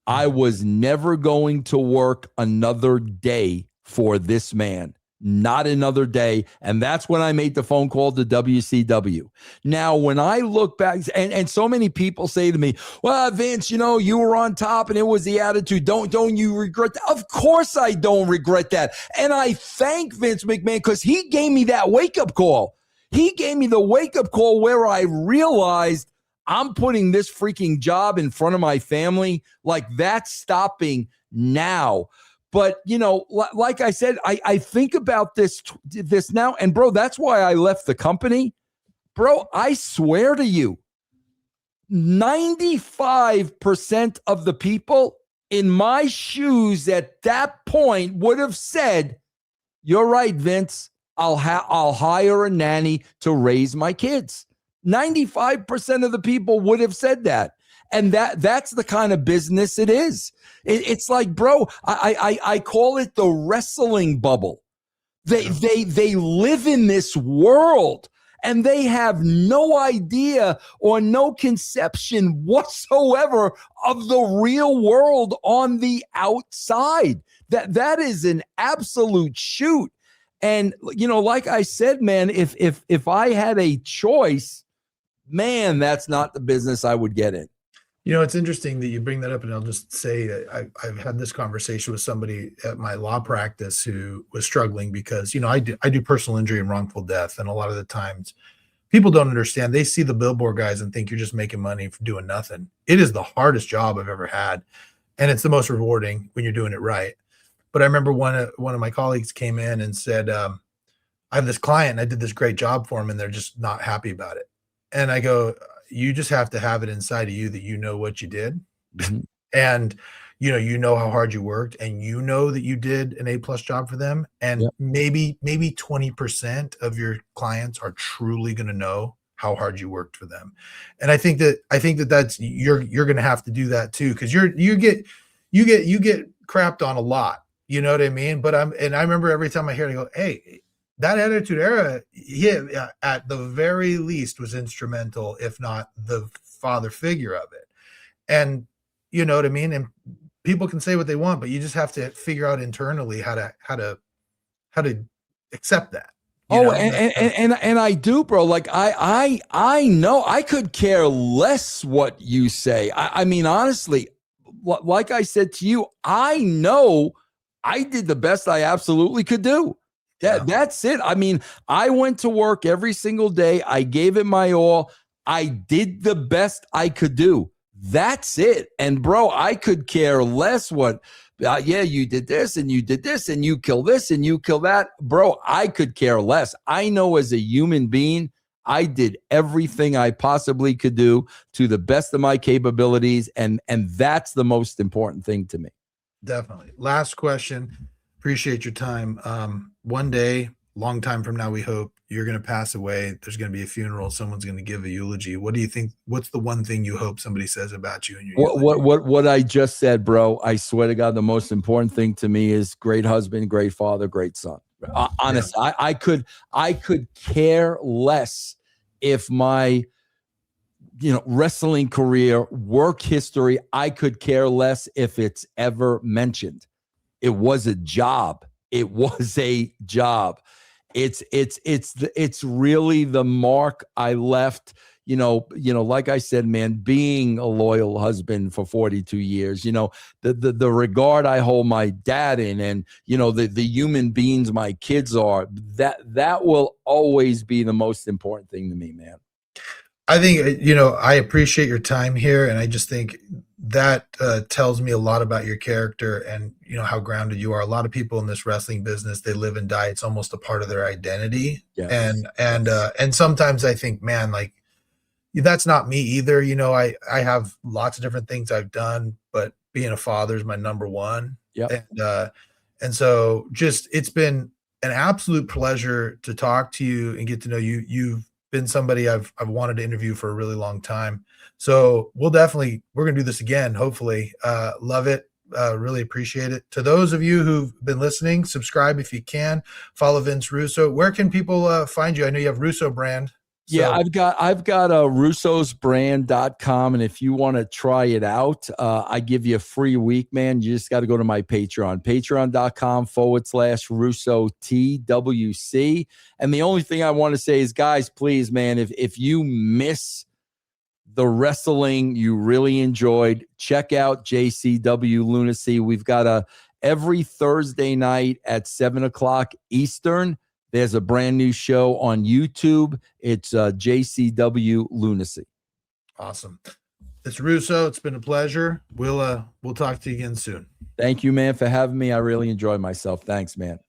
I was never going to work another day for this man. Not another day. And that's when I made the phone call to WCW. Now, when I look back, and so many people say to me, well, Vince, you were on top and it was the attitude. Don't you regret that? Of course I don't regret that. And I thank Vince McMahon, because he gave me that wake-up call. He gave me the wake-up call where I realized I'm putting this freaking job in front of my family. Like, that's stopping now. But, like I said, I think about this now. And, bro, that's why I left the company. Bro, I swear to you, 95% of the people in my shoes at that point would have said, you're right, Vince. I'll hire a nanny to raise my kids. 95% of the people would have said that. And that's the kind of business it is. It's like, bro, I call it the wrestling bubble. They live in this world and they have no idea or no conception whatsoever of the real world on the outside. That is an absolute shoot. And, you know, like I said, man, if I had a choice, man, that's not the business I would get in. You know, it's interesting that you bring that up, and I'll just say that I've had this conversation with somebody at my law practice who was struggling because, you know, I do personal injury and wrongful death, and a lot of the times people don't understand. They see the billboard guys and think you're just making money for doing nothing. It is the hardest job I've ever had, and it's the most rewarding when you're doing it right. But I remember one of my colleagues came in and said, I have this client, and I did this great job for him, and they're just not happy about it. And I go, you just have to have it inside of you that you know what you did. Mm-hmm. And, you know how hard you worked, and you know that you did an A+ job for them. And yep. maybe 20% of your clients are truly going to know how hard you worked for them. And I think that that's, you're going to have to do that too. Cause you get crapped on a lot, you know what I mean? But I remember every time I hear it, I go, hey, that Attitude Era, at the very least was instrumental, if not the father figure of it. And you know what I mean? And people can say what they want, but you just have to figure out internally how to accept that. And I do, bro. Like I know I could care less what you say. I mean, honestly, like I said to you, I know I did the best I absolutely could do. That's it. I mean, I went to work every single day. I gave it my all. I did the best I could do. That's it. And bro, I could care less what, you did this and you did this and you kill this and you kill that. Bro, I could care less. I know as a human being, I did everything I possibly could do to the best of my capabilities. And that's the most important thing to me. Definitely. Last question. Appreciate your time. One day, long time from now, we hope you're going to pass away. There's going to be a funeral. Someone's going to give a eulogy. What do you think? What's the one thing you hope somebody says about you in your eulogy? What I just said, bro, I swear to God, the most important thing to me is great husband, great father, great son. Honestly, yeah. I could care less if my, wrestling career, work history, I could care less if it's ever mentioned. It was a job. It was a job. It's really the mark I left, like I said, man, being a loyal husband for 42 years, the regard I hold my dad in, and, the human beings my kids are, that will always be the most important thing to me, man. I think, I appreciate your time here. And I just think that tells me a lot about your character and, how grounded you are. A lot of people in this wrestling business, they live and die. It's almost a part of their identity. Yes. And sometimes I think, man, like, that's not me either. I have lots of different things I've done, but being a father is my number one. Yeah. And so just, it's been an absolute pleasure to talk to you and get to know you. You've been somebody I've wanted to interview for a really long time. So we're going to do this again. Hopefully. Love it. Really appreciate it. To those of you who've been listening, subscribe if you can. Follow Vince Russo. Where can people find you? I know you have Russo brand. So. Yeah, I've got russosbrand.com. And if you want to try it out, I give you a free week, man. You just got to go to my Patreon, patreon.com/Russo TWC. And the only thing I want to say is, guys, please, man, if you miss the wrestling you really enjoyed, check out JCW Lunacy. We've got every Thursday night at 7:00 Eastern. There's a brand new show on YouTube. It's JCW Lunacy. Awesome. It's Russo. It's been a pleasure. We'll talk to you again soon. Thank you, man, for having me. I really enjoyed myself. Thanks, man.